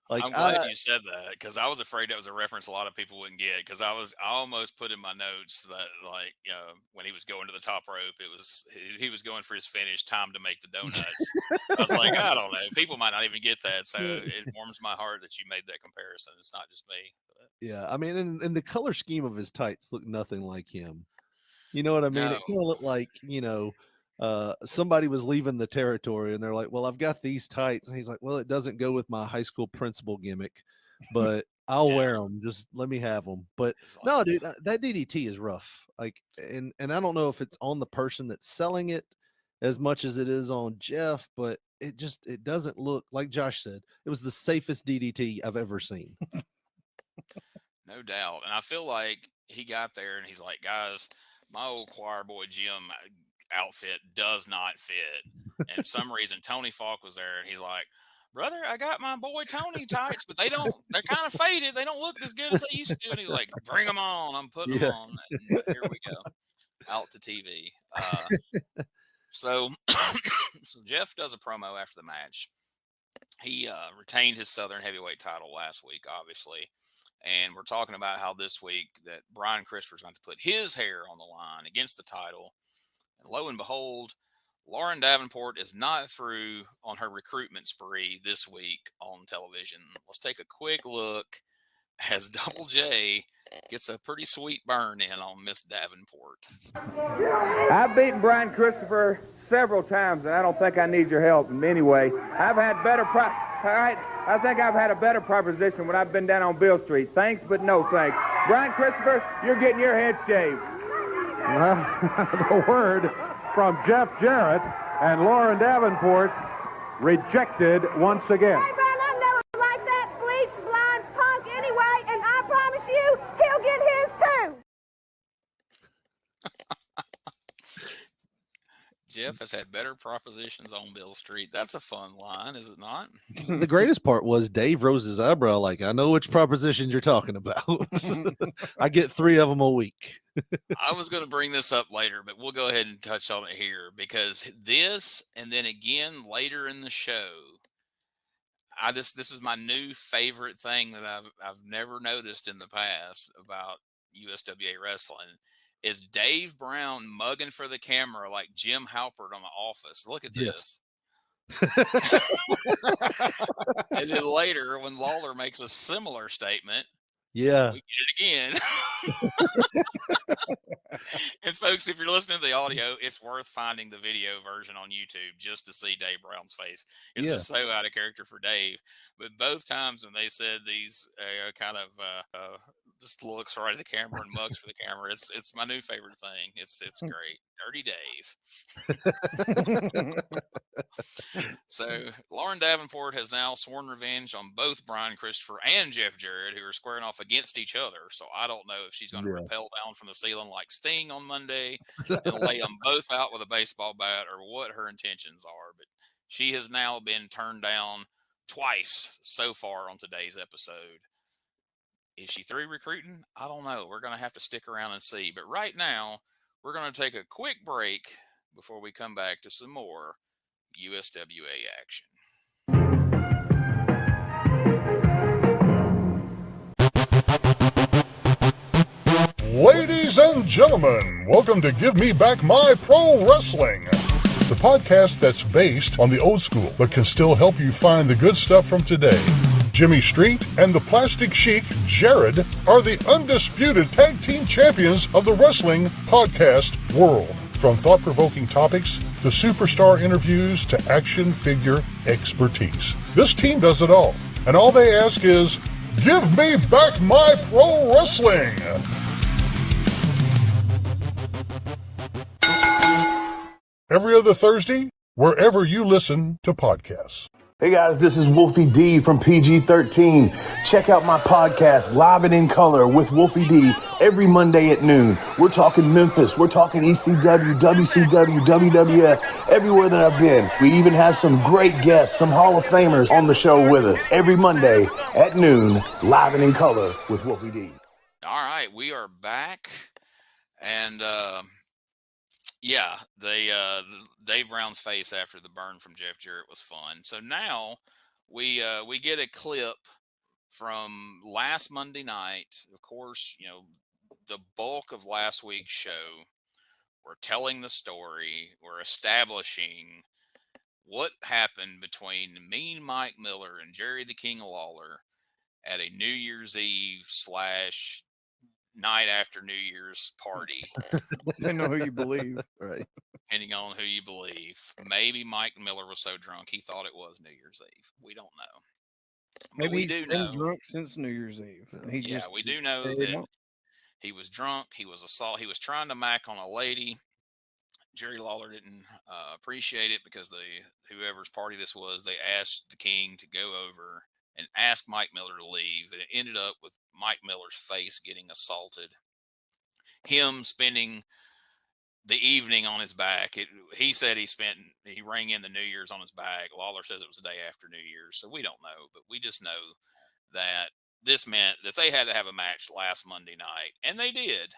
I'm glad you said that because I was afraid that was a reference a lot of people wouldn't get because I almost put in my notes that like when he was going to the top rope, he was going for his finish, time to make the donuts. I was like, I don't know, people might not even get that, so it warms my heart that you made that comparison. It's not just me. But. Yeah, I mean, and the color scheme of his tights looked nothing like him. You know what I mean? No. It kind of looked like, somebody was leaving the territory and they're like, well, I've got these tights. And he's like, well, it doesn't go with my high school principal gimmick, but I'll wear them. Just let me have them. But no, dude, that DDT is rough. Like, and I don't know if it's on the person that's selling it as much as it is on Jeff, but it doesn't look like Josh said. It was the safest DDT I've ever seen. No doubt. And I feel like he got there and he's like, guys, my old choir boy Jim outfit does not fit. And for some reason, Tony Falk was there and he's like, brother, I got my boy Tony tights, but they're kind of faded. They don't look as good as they used to. And he's like, bring them on. I'm putting them on. And here we go. Out to TV. So Jeff does a promo after the match. He retained his Southern Heavyweight title last week, obviously. And we're talking about how this week that Brian Christopher's going to put his hair on the line against the title. And lo and behold, Lauren Davenport is not through on her recruitment spree this week on television. Let's take a quick look as Double J gets a pretty sweet burn in on Miss Davenport. I've beaten Brian Christopher several times, and I don't think I need your help in any way. I've had better I think I've had a better proposition when I've been down on Bill Street. Thanks, but no thanks. Brian Christopher, you're getting your head shaved. Well, the word from Jeff Jarrett and Lauren Davenport rejected once again. Hey, Brian, I'm never like that bleached blonde punk anyway, and I promise you, he'll get his too. Jeff has had better propositions on Bill Street. That's a fun line, is it not? The greatest part was Dave rose his eyebrow like, I know which propositions you're talking about. I get 3 of them a week. I was going to bring this up later, but we'll go ahead and touch on it here because this, and then again later in the show, this is my new favorite thing that I've never noticed in the past about USWA wrestling. Is Dave Brown mugging for the camera like Jim Halpert on The Office? Look at this. Yes. And then later, when Lawler makes a similar statement, yeah, we get it again. And folks, if you're listening to the audio, it's worth finding the video version on YouTube just to see Dave Brown's face. It's just so out of character for Dave. But both times when they said these kind of just looks right at the camera and mugs for the camera, it's my new favorite thing. It's great. Dirty Dave. So Lauren Davenport has now sworn revenge on both Brian Christopher and Jeff Jarrett, who are squaring off against each other. So I don't know if she's going to rappel down from the ceiling like Sting on Monday and lay them both out with a baseball bat or what her intentions are. But she has now been turned down twice so far on today's episode. Is she through recruiting? I don't know. We're going to have to stick around and see. But right now, we're going to take a quick break before we come back to some more USWA action. Ladies and gentlemen, welcome to Give Me Back My Pro Wrestling, the podcast that's based on the old school but can still help you find the good stuff from today. Jimmy Street and the Plastic Chic, Jared, are the undisputed tag team champions of the wrestling podcast world. From thought-provoking topics to superstar interviews to action figure expertise. This team does it all, and all they ask is, give me back my pro wrestling! Every other Thursday, wherever you listen to podcasts. Hey guys, this is Wolfie D from PG-13. Check out my podcast, Live and in Color with Wolfie D, every Monday at noon. We're talking Memphis, we're talking ECW, WCW, WWF, everywhere that I've been. We even have some great guests, some Hall of Famers on the show with us. Every Monday at noon, Live and in Color with Wolfie D. All right, we are back. And yeah, Dave Brown's face after the burn from Jeff Jarrett was fun. So now we get a clip from last Monday night. Of course, you know, the bulk of last week's show. We're telling the story. We're establishing what happened between Mean Mike Miller and Jerry the King Lawler at a New Year's Eve / night after New Year's party. Depending on who you believe. Right. Depending on who you believe. Maybe Mike Miller was so drunk he thought it was New Year's Eve. We don't know. But Maybe we he's do been know. drunk since New Year's Eve. We do know that he was drunk. He was assault. He was trying to mac on a lady. Jerry Lawler didn't appreciate it because whoever's party this was, they asked the King to go over and ask Mike Miller to leave. And it ended up with Mike Miller's face getting assaulted. Him spending the evening on his back. He said he rang in the New Year's on his back. Lawler says it was the day after New Year's. So we don't know, but we just know that this meant that they had to have a match last Monday night, and they did.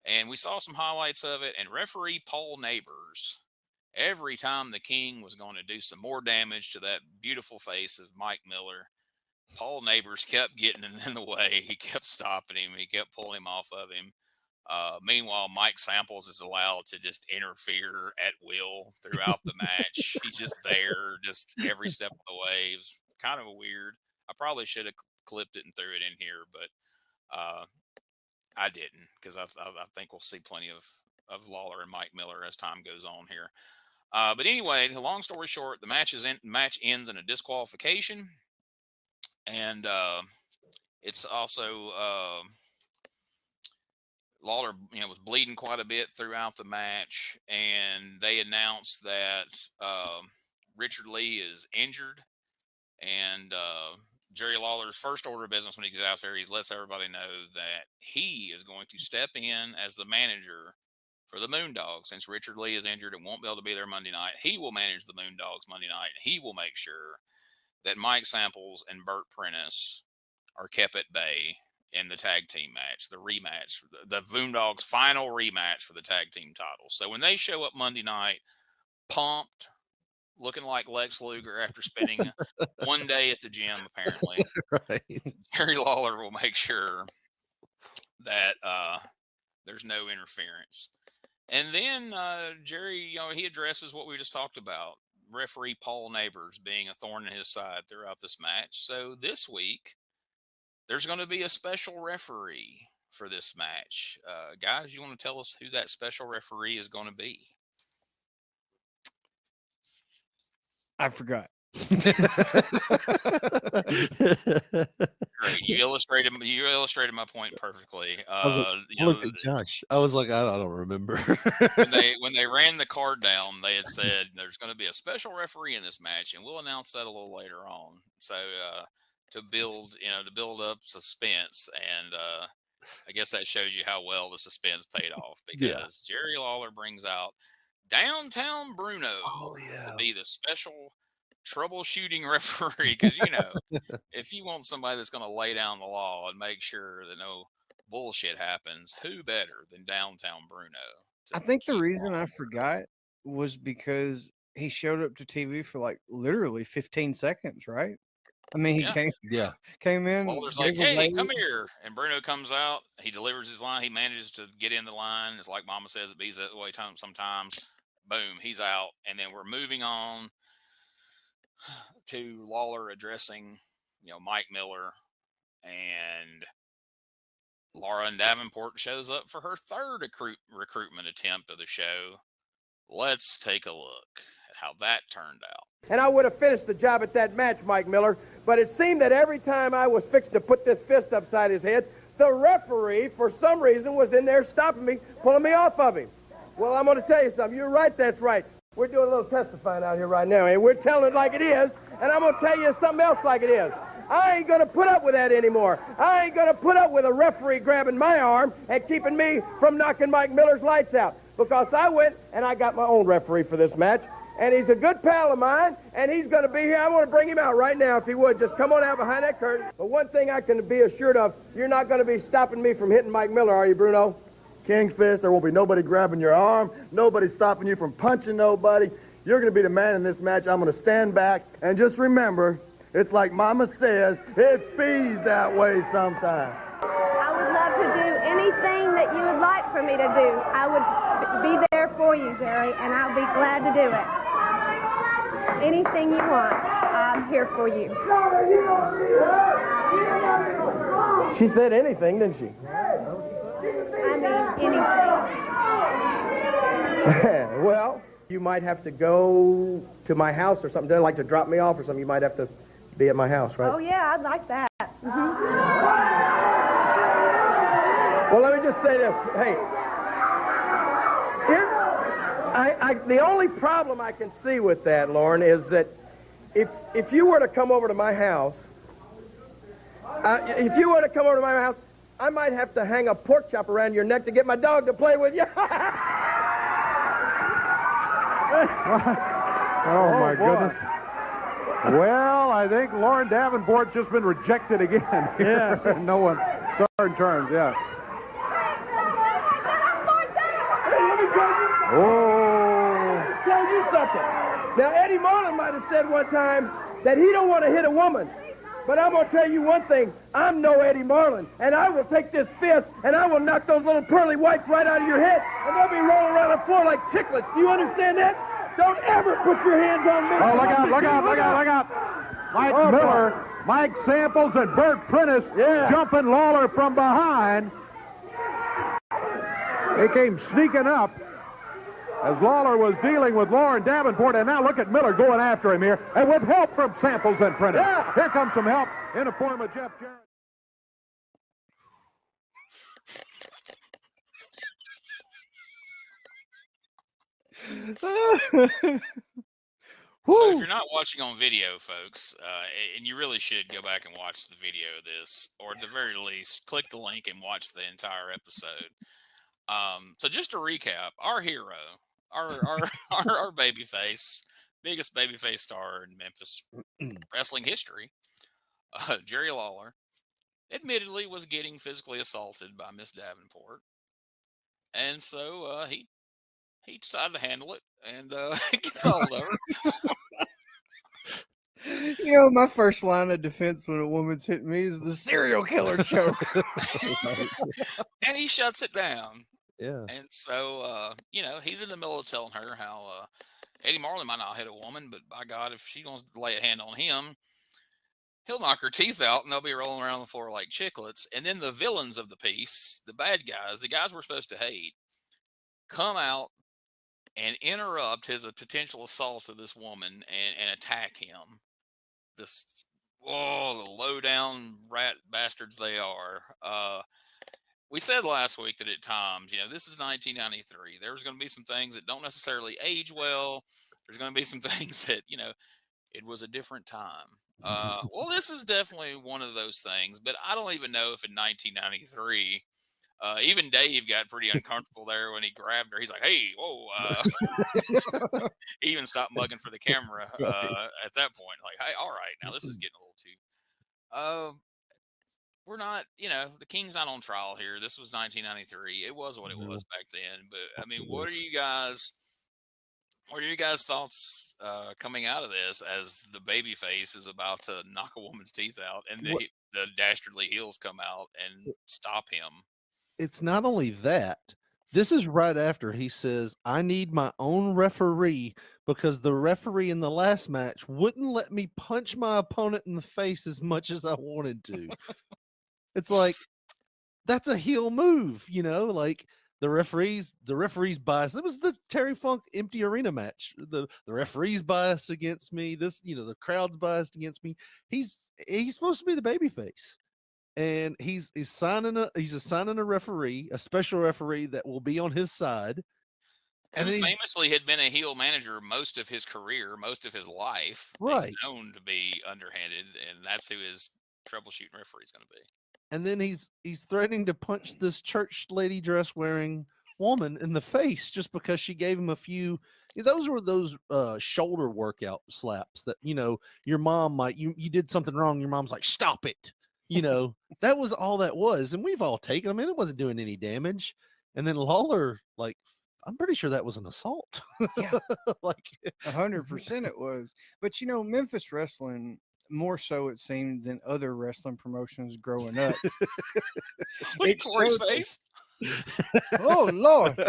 And we saw some highlights of it, and referee Paul Neighbors, every time the King was going to do some more damage to that beautiful face of Mike Miller, Paul Neighbors kept getting in the way. He kept stopping him. He kept pulling him off of him. Meanwhile, Mike Samples is allowed to just interfere at will throughout the match. He's just there, just every step of the way. It was kind of weird. I probably should have clipped it and threw it in here, but I didn't, because I think we'll see plenty of Lawler and Mike Miller as time goes on here. But anyway, long story short, the match ends in a disqualification, and it's also Lawler, was bleeding quite a bit throughout the match, and they announced that Richard Lee is injured, and Jerry Lawler's first order of business when he gets out there, he lets everybody know that he is going to step in as the manager for the Moondogs. Since Richard Lee is injured and won't be able to be there Monday night, he will manage the Moondogs Monday night. He will make sure that Mike Samples and Burt Prentice are kept at bay in the tag team match, the rematch, the Moondogs' final rematch for the tag team titles. So when they show up Monday night, pumped, looking like Lex Luger after spending one day at the gym, apparently, Right. Jerry Lawler will make sure that there's no interference. And then Jerry, he addresses what we just talked about, referee Paul Neighbors being a thorn in his side throughout this match. So this week, there's going to be a special referee for this match. Guys, you want to tell us who that special referee is going to be? I forgot. Great. You illustrated my point perfectly. I looked at Josh. I was like, I don't remember. when they ran the card down, they had said there's going to be a special referee in this match, and we'll announce that a little later on. So to build up suspense, and I guess that shows you how well the suspense paid off, because Jerry Lawler brings out Downtown Bruno to be the special troubleshooting referee, because if you want somebody that's going to lay down the law and make sure that no bullshit happens, who better than Downtown Bruno? I think the reason I forgot was because he showed up to TV for like literally 15 seconds, right? I mean, he Yeah. came in. Lawler's gave like, a hey, wave. come here. And Bruno comes out. He delivers his line. He manages to get in the line. It's like Mama says, it be that way sometimes. Boom, he's out. And then we're moving on to Lawler addressing, Mike Miller. And Laura and Davenport shows up for her third recruitment attempt of the show. Let's take a look at how that turned out. And I would have finished the job at that match, Mike Miller, but it seemed that every time I was fixing to put this fist upside his head, the referee, for some reason, was in there stopping me, pulling me off of him. Well, I'm going to tell you something. You're right, that's right. We're doing a little testifying out here right now, and we're telling it like it is, and I'm going to tell you something else like it is. I ain't going to put up with that anymore. I ain't going to put up with a referee grabbing my arm and keeping me from knocking Mike Miller's lights out, because I went and I got my own referee for this match, and he's a good pal of mine, and he's going to be here. I want to bring him out right now if he would. Just come on out behind that curtain. But one thing I can be assured of, you're not going to be stopping me from hitting Mike Miller, are you, Bruno? King's Fist, there won't be nobody grabbing your arm, nobody stopping you from punching nobody. You're going to be the man in this match. I'm going to stand back, and just remember, it's like Mama says, it feels that way sometimes. I would love to do anything that you would like for me to do. I would be there for you, Jerry, and I'll be glad to do it. Anything you want, I'm here for you. She said anything, didn't she? I mean, anything. Well, you might have to go to my house or something. They'd like to drop me off or something. You might have to be at my house, right? Oh, yeah, I'd like that. Well, let me just say this. Hey, the only problem I can see with that, Lauren, is that if you were to come over to my house, I might have to hang a pork chop around your neck to get my dog to play with you. Oh, my goodness. Well, I think Lauren Davenport's just been rejected again. Yeah. No one. Certain terms, yeah. Oh. Tell you something. Now, Eddie Marlin might have said one time that he don't want to hit a woman. But I'm going to tell you one thing. I'm no Eddie Marlin. And I will take this fist and I will knock those little pearly whites right out of your head. And they'll be rolling around the floor like chiclets. Do you understand that? Don't ever put your hands on me. Oh, look out, look out, look out, look out. Mike Miller, Mike Samples, and Bert Prentice jumping Lawler from behind. They came sneaking up as Lawler was dealing with Lauren Davenport, and now look at Miller going after him here, and with help from Samples and Prentice. Yeah. Here comes some help in the form of Jeff Jarrett. So if you're not watching on video, folks, and you really should go back and watch the video of this, or at the very least, click the link and watch the entire episode. So just to recap, our hero, our babyface, biggest babyface star in Memphis wrestling history, Jerry Lawler, admittedly was getting physically assaulted by Miss Davenport, and so he decided to handle it, and it gets all over. You know, my first line of defense when a woman's hitting me is the serial killer choke. And he shuts it down. Yeah. And so, he's in the middle of telling her how Eddie Marlin might not hit a woman, but by God, if she wants to lay a hand on him, he'll knock her teeth out and they'll be rolling around the floor like chiclets. And then the villains of the piece, the bad guys, the guys we're supposed to hate, come out and interrupt his potential assault of this woman and attack him. The low-down rat bastards they are. We said last week that at times, this is 1993. There's going to be some things that don't necessarily age well. There's going to be some things that, it was a different time. Well, this is definitely one of those things, but I don't even know if in 1993, even Dave got pretty uncomfortable there when he grabbed her. He's like, hey, whoa. He even stopped mugging for the camera at that point. Like, hey, all right, now this is getting a little too... we're not, the king's not on trial here. This was 1993. It was what it was back then. But, I mean, what are you guys... What are your guys' thoughts coming out of this as the baby face is about to knock a woman's teeth out and the dastardly heels come out and stop him? It's not only that. This is right after he says, I need my own referee because the referee in the last match wouldn't let me punch my opponent in the face as much as I wanted to. It's like, that's a heel move, like the referee's bias. It was the Terry Funk empty arena match. The referee's biased against me. The crowd's biased against me. He's supposed to be the baby face. And he's assigning a referee, a special referee that will be on his side. And who famously had been a heel manager most of his career, most of his life. Right. He's known to be underhanded, and that's who his troubleshooting referee is going to be. And then he's threatening to punch this church lady dress wearing woman in the face just because she gave him a few. Those were those shoulder workout slaps that your mom might you did something wrong. Your mom's like, stop it. That was all that was. And we've all taken them, and it wasn't doing any damage. And then Lawler, like, I'm pretty sure that was an assault. Yeah. Like 100% it was. But Memphis wrestling, more so it seemed than other wrestling promotions growing up. Look at Corey's face. Oh, Lord.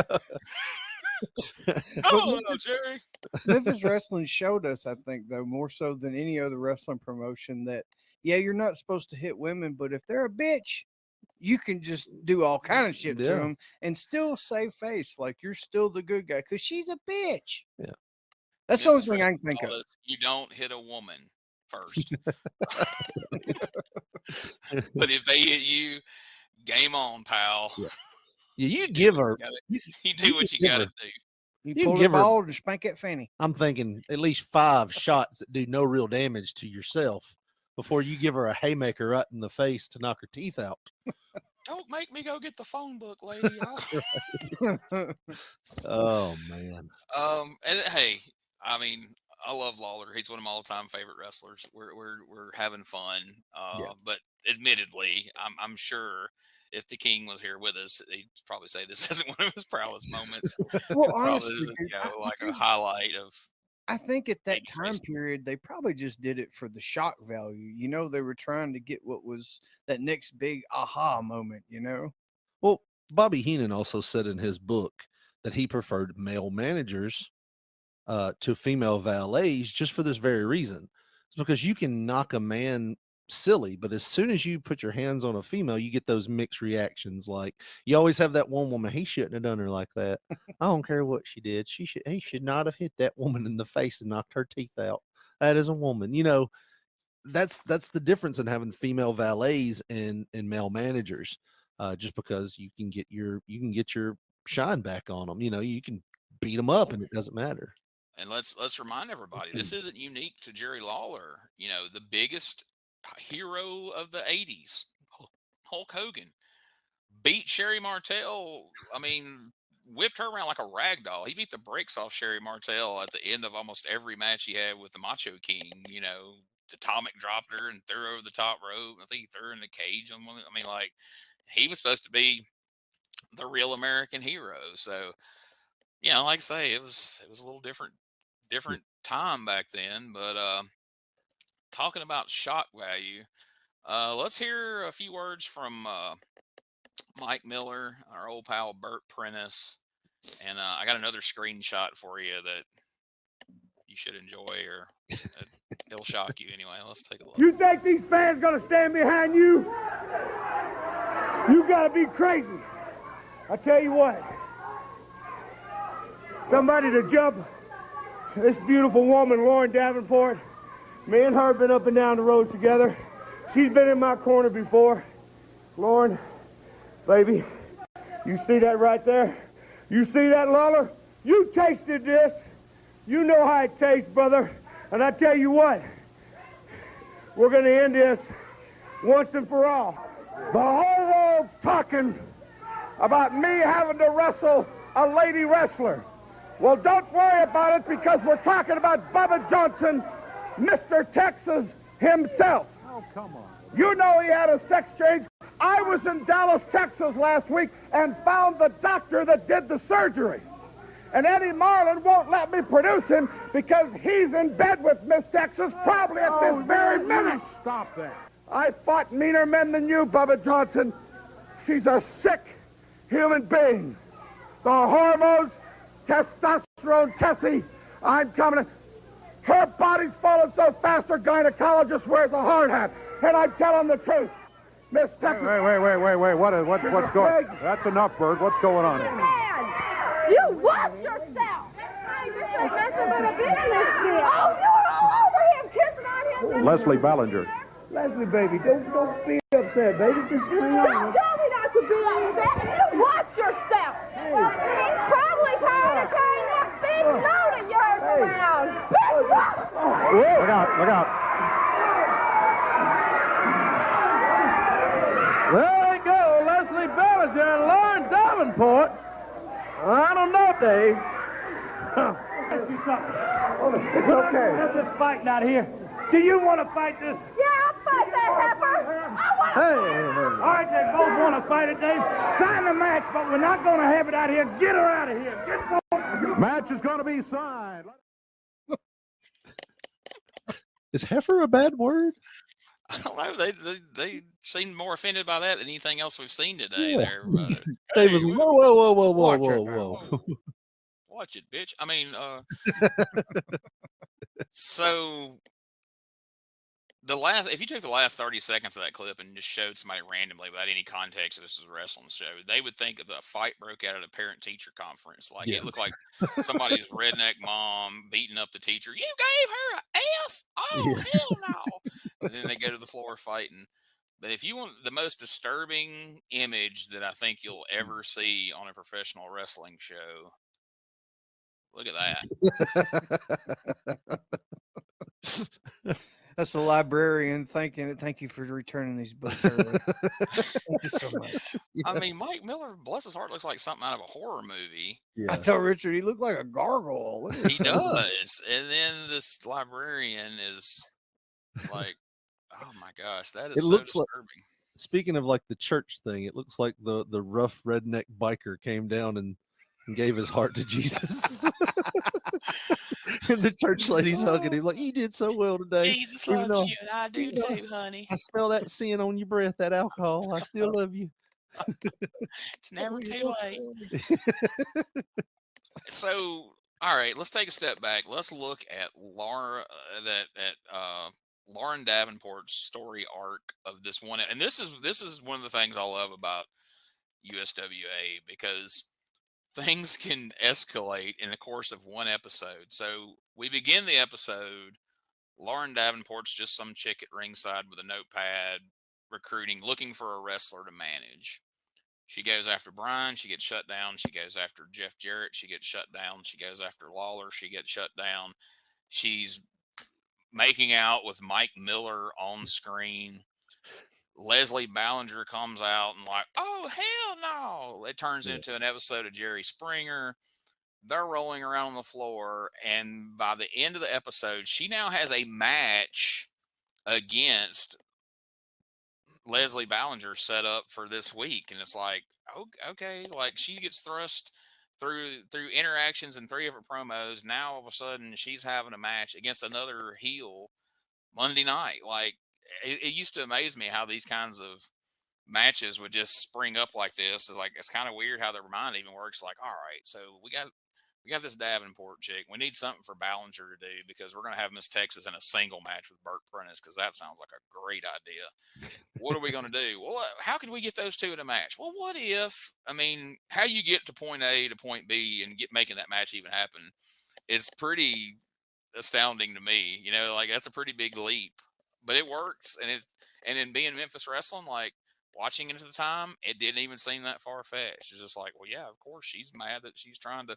Oh, no, Jerry. Memphis wrestling showed us, I think, though, more so than any other wrestling promotion that, yeah, you're not supposed to hit women, but if they're a bitch, you can just do all kind of shit to them and still save face. Like, you're still the good guy because she's a bitch. Yeah. That's the only thing I can think of. You don't hit a woman first. But if they hit you, game on, pal. Yeah, you give her. You do what you got to do. You pull the ball and spank that fanny. I'm thinking at least 5 shots that do no real damage to yourself before you give her a haymaker right in the face to knock her teeth out. Don't make me go get the phone book, lady. Oh man. And hey, I mean, I love Lawler. He's one of my all-time favorite wrestlers. We're having fun. But admittedly, I'm sure if the King was here with us, he'd probably say this isn't one of his proudest moments. Well, honestly, like a highlight of. I think at that time period, they probably just did it for the shock value. They were trying to get what was that next big aha moment, Well, Bobby Heenan also said in his book that he preferred male managers to female valets just for this very reason. It's because you can knock a man silly, but as soon as you put your hands on a female, you get those mixed reactions. Like, you always have that one woman, he shouldn't have done her like that. I don't care what she did. He should not have hit that woman in the face and knocked her teeth out. That is a woman. That's the difference in having female valets and male managers. Just because you can get your shine back on them. You can beat them up and it doesn't matter. And let's remind everybody, this isn't unique to Jerry Lawler. The biggest hero of the 80s, Hulk Hogan, beat Sherry Martel. I mean, whipped her around like a rag doll. He beat the brakes off Sherry Martel at the end of almost every match he had with the Macho King. Atomic dropped her and threw her over the top rope. I think he threw her in the cage. I mean, like, he was supposed to be the real American hero. So, like I say, it was a little different time back then. But talking about shock value, let's hear a few words from Mike Miller, our old pal Bert Prentice, and I got another screenshot for you that you should enjoy, or it'll shock you anyway. Let's take a look. You think these fans gonna stand behind you? You gotta be crazy. I tell you what, somebody to jump this beautiful woman, Lauren Davenport. Me and her have been up and down the road together. She's been in my corner before. Lauren, baby, you see that right there? You see that, Lawler? You tasted this. You know how it tastes, brother. And I tell you what, we're going to end this once and for all. The whole world's talking about me having to wrestle a lady wrestler. Well, don't worry about it, because we're talking about Bubba Johnson, Mr. Texas himself. Oh, come on. You know he had a sex change. I was in Dallas, Texas last week and found the doctor that did the surgery. And Eddie Marlin won't let me produce him because he's in bed with Miss Texas probably at this very minute. Stop that. I fought meaner men than you, Bubba Johnson. She's a sick human being. The hormones, testosterone, Tessie, I'm coming. Her body's falling so fast her gynecologist wears a hard hat. And I'm telling the truth. Miss Texas. Wait. What's going on? That's enough, Bird. What's going on here? Man, you watch yourself. Hey, this ain't nothing but a business deal. Oh, you're all over him, kissing on him. Leslie Ballinger. Leslie, baby, don't be upset, baby. Just hang on. Don't tell me not to be upset. You watch yourself. He's probably tired of carrying that big load of yours around. Big load. Look out. There they go, Leslie Ballinger and Lauren Davenport. I don't know, Dave. Ask you something. It's okay. Have this fighting out here. Do you want to fight this? Yeah, I'll fight that heifer. I want to All right, they both want to fight it, Dave. Sign the match, but we're not going to have it out here. Get her out of here. Get Match is going to be signed. Is heifer a bad word? I don't know. They seem more offended by that than anything else we've seen today. Yeah. There, Dave was whoa. Watch it, bitch. I mean, so if you took the last 30 seconds of that clip and just showed somebody randomly without any context that this is a wrestling show, they would think that a fight broke out at a parent-teacher conference. Like it looked like somebody's redneck mom beating up the teacher. You gave her an F? Oh, hell no. And then they go to the floor fighting. But if you want the most disturbing image that I think you'll ever see on a professional wrestling show, look at that. That's the librarian thank you for returning these books early. Thank you so much. I mean, Mike Miller, bless his heart, looks like something out of a horror movie. I told Richard he looked like a gargoyle. He does. And then this librarian is like, oh my gosh, that is so disturbing. Speaking of like the church thing, it looks like the rough redneck biker came down and gave his heart to Jesus. And the church lady's hugging him like, you did so well today. Jesus loves you, and I do too, honey. I smell that sin on your breath, that alcohol. I still love you. It's never too late. So, all right, let's take a step back. Let's look at Lauren Davenport's story arc of this one. And this is one of the things I love about USWA, because things can escalate in the course of one episode. So we begin the episode, Lauren Davenport's just some chick at ringside with a notepad, recruiting, looking for a wrestler to manage. She goes after Brian, she gets shut down. She goes after Jeff Jarrett, she gets shut down. She goes after Lawler, she gets shut down. She's making out with Mike Miller on screen. Leslie Ballinger comes out and like, oh, hell no. It turns into an episode of Jerry Springer. They're rolling around on the floor. And by the end of the episode, she now has a match against Leslie Ballinger set up for this week. And it's like, okay, like she gets thrust through interactions and 3 different promos. Now all of a sudden she's having a match against another heel Monday night. Like, it used to amaze me how these kinds of matches would just spring up like this. It's kind of weird how their mind even works. Like, all right, so we got this Davenport chick. We need something for Ballinger to do, because we're going to have Miss Texas in a single match with Burt Prentice, because that sounds like a great idea. What are we going to do? Well, how can we get those two in a match? Well, what if, I mean, how you get to point A to point B and making that match even happen is pretty astounding to me. You know, like that's a pretty big leap. But it works, and in being Memphis wrestling, like watching it at the time, it didn't even seem that far fetched. It's just like, well, yeah, of course she's mad that she's trying to.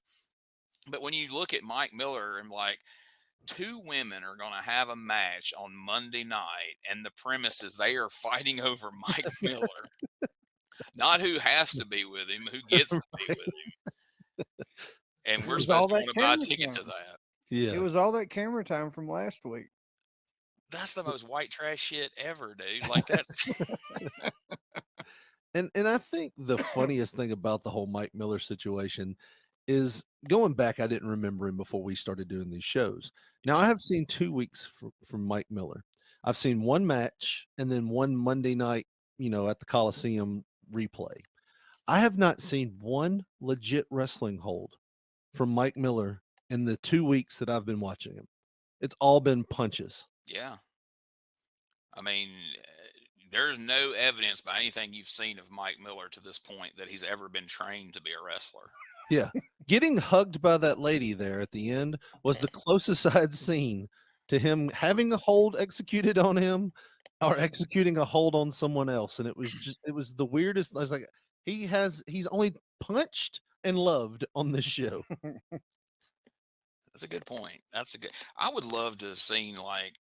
But when you look at Mike Miller and like 2 women are going to have a match on Monday night, and the premise is they are fighting over Mike Miller, not who has to be with him, who gets to be with him, and we're supposed to want to buy a ticket to that. Yeah, it was all that camera time from last week. That's the most white trash shit ever, dude. Like that's and I think the funniest thing about the whole Mike Miller situation is going back. I didn't remember him before we started doing these shows. Now I have seen 2 weeks from Mike Miller. I've seen one match and then one Monday night, at the Coliseum replay. I have not seen one legit wrestling hold from Mike Miller in the 2 weeks that I've been watching him. It's all been punches. Yeah. I mean, there's no evidence by anything you've seen of Mike Miller to this point that he's ever been trained to be a wrestler. Yeah. Getting hugged by that lady there at the end was the closest I had seen to him having a hold executed on him or executing a hold on someone else. And it was the weirdest. I was like, he's only punched and loved on this show. That's a good point. I would love to have seen like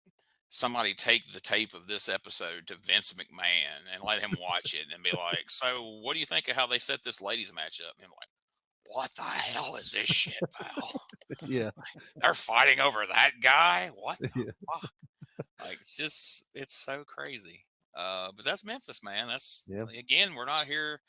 somebody take the tape of this episode to Vince McMahon and let him watch it and be like, so what do you think of how they set this ladies match up? And I'm like, what the hell is this shit, pal? Yeah. They're fighting over that guy? What the fuck? Like, it's so crazy. But that's Memphis, man. Again, we're not here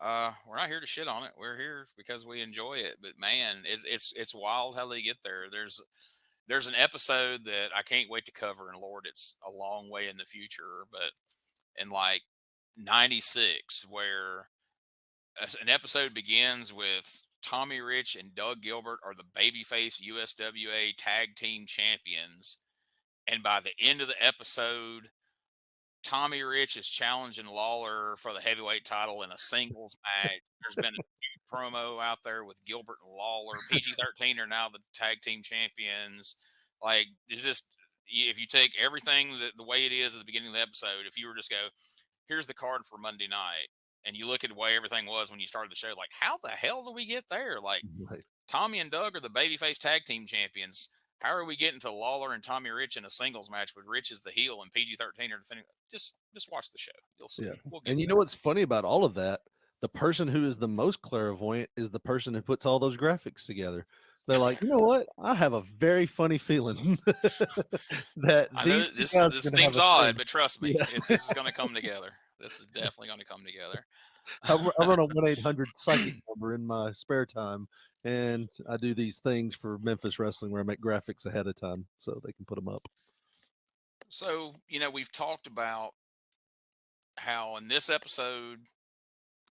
to shit on it. We're here because we enjoy it. But man, it's wild how they get there. There's an episode that I can't wait to cover, and Lord, it's a long way in the future, but in like 96, where an episode begins with Tommy Rich and Doug Gilbert are the babyface USWA tag team champions. And by the end of the episode, Tommy Rich is challenging Lawler for the heavyweight title in a singles match. There's been a promo out there with Gilbert and Lawler. PG-13 are now the tag team champions. Like, it's just, if you take everything the way it is at the beginning of the episode, if you were just go, here's the card for Monday night, and you look at the way everything was when you started the show, like, how the hell do we get there? Like, Tommy and Doug are the babyface tag team champions. How are we getting to Lawler and Tommy Rich in a singles match with Rich as the heel and PG-13 are defending? Just watch the show. You'll see. Yeah. We'll get And you know what's funny about all of that? The person who is the most clairvoyant is the person who puts all those graphics together. They're like, you know what? I have a very funny feeling that I know this seems odd, but trust me, this is going to come together. This is definitely going to come together. I run a 1-800 psychic number in my spare time, and I do these things for Memphis Wrestling where I make graphics ahead of time so they can put them up. So, we've talked about how in this episode,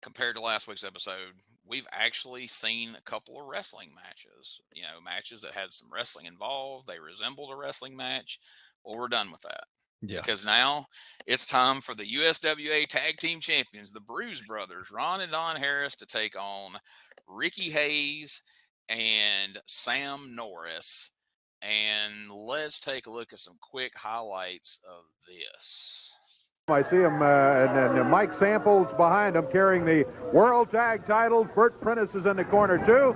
compared to last week's episode, we've actually seen a couple of wrestling matches, matches that had some wrestling involved. They resembled a wrestling match. Well, we're done with that. Yeah. Because now it's time for the USWA Tag Team Champions, the Bruise Brothers, Ron and Don Harris, to take on Ricky Hayes and Sam Norris. And let's take a look at some quick highlights of this. I see him, and Mike Samples behind him carrying the World Tag titles. Bert Prentice is in the corner, too.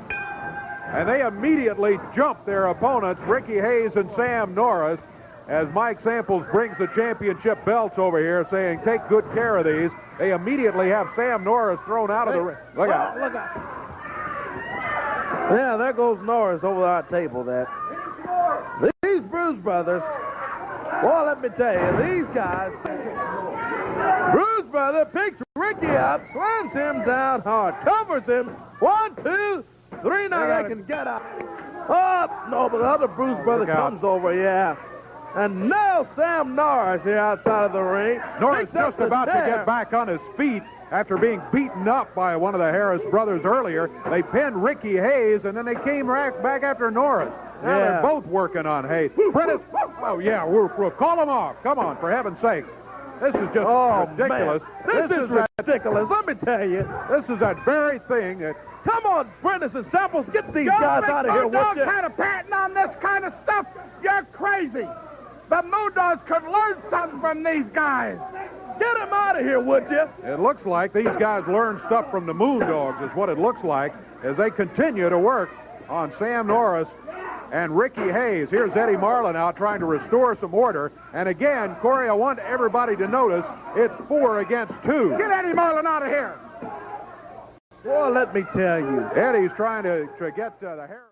And they immediately jump their opponents, Ricky Hayes and Sam Norris, as Mike Samples brings the championship belts over here, saying, take good care of these. They immediately have Sam Norris thrown out of the ring. Look out. Look out. Yeah, there goes Norris over our table there. These Bruise Brothers, well, let me tell you, these guys, Bruise Brother picks Ricky up, slams him down hard, covers him. 1, 2, 3, now they can get out. Oh, no, but the other Bruise Brother comes over, yeah. And now Sam Norris here outside of the ring. Norris just about to get back on his feet after being beaten up by one of the Harris brothers earlier. They pinned Ricky Hayes, and then they came back after Norris. Now they're both working on Hayes. Prentice, oh, yeah, we'll call them off. Come on, for heaven's sakes. This is just ridiculous. Man. This is ridiculous, let me tell you. This is that very thing that... Come on, Prentice and Samples, get these guys out of here, would you? Had a patent on this kind of stuff. You're crazy. The Moondogs could learn something from these guys. Get them out of here, would you? It looks like these guys learned stuff from the Moondogs, is what it looks like, as they continue to work on Sam Norris and Ricky Hayes. Here's Eddie Marlin out trying to restore some order. And again, Corey, I want everybody to notice it's 4 against 2. Get Eddie Marlin out of here. Well, let me tell you. Eddie's trying to get the hair.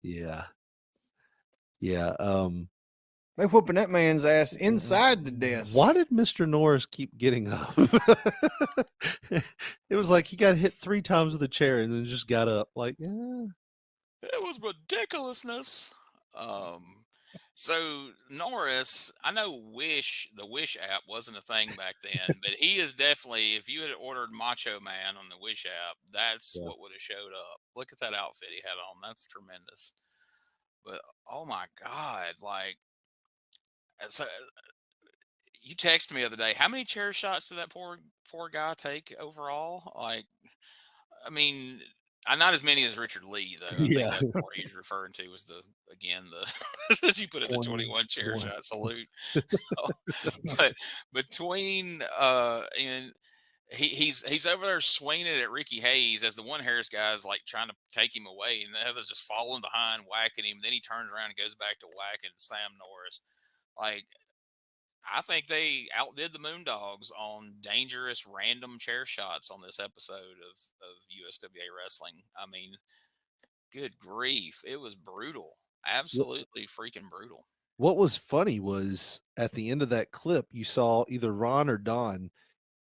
Yeah. Yeah. They whooping that man's ass inside the desk. Why did Mr. Norris keep getting up? It was like he got hit 3 times with a chair and then just got up. Like, yeah. It was ridiculousness. So Norris, I know the Wish app wasn't a thing back then, but he is definitely, if you had ordered Macho Man on the Wish app, that's what would have showed up. Look at that outfit he had on. That's tremendous. But, oh my God, like, so you texted me the other day, how many chair shots did that poor guy take overall? Like, I mean, not as many as Richard Lee, though. I think that's what he's referring to was as you put it, the 21 chair shot salute. But between and he's over there swinging it at Ricky Hayes as the one Harris guy's like trying to take him away, and the other's just following behind, whacking him. Then he turns around and goes back to whacking Sam Norris. Like, I think they outdid the Moondogs on dangerous random chair shots on this episode of USWA Wrestling. I mean, good grief. It was brutal. Absolutely freaking brutal. What was funny was at the end of that clip, you saw either Ron or Don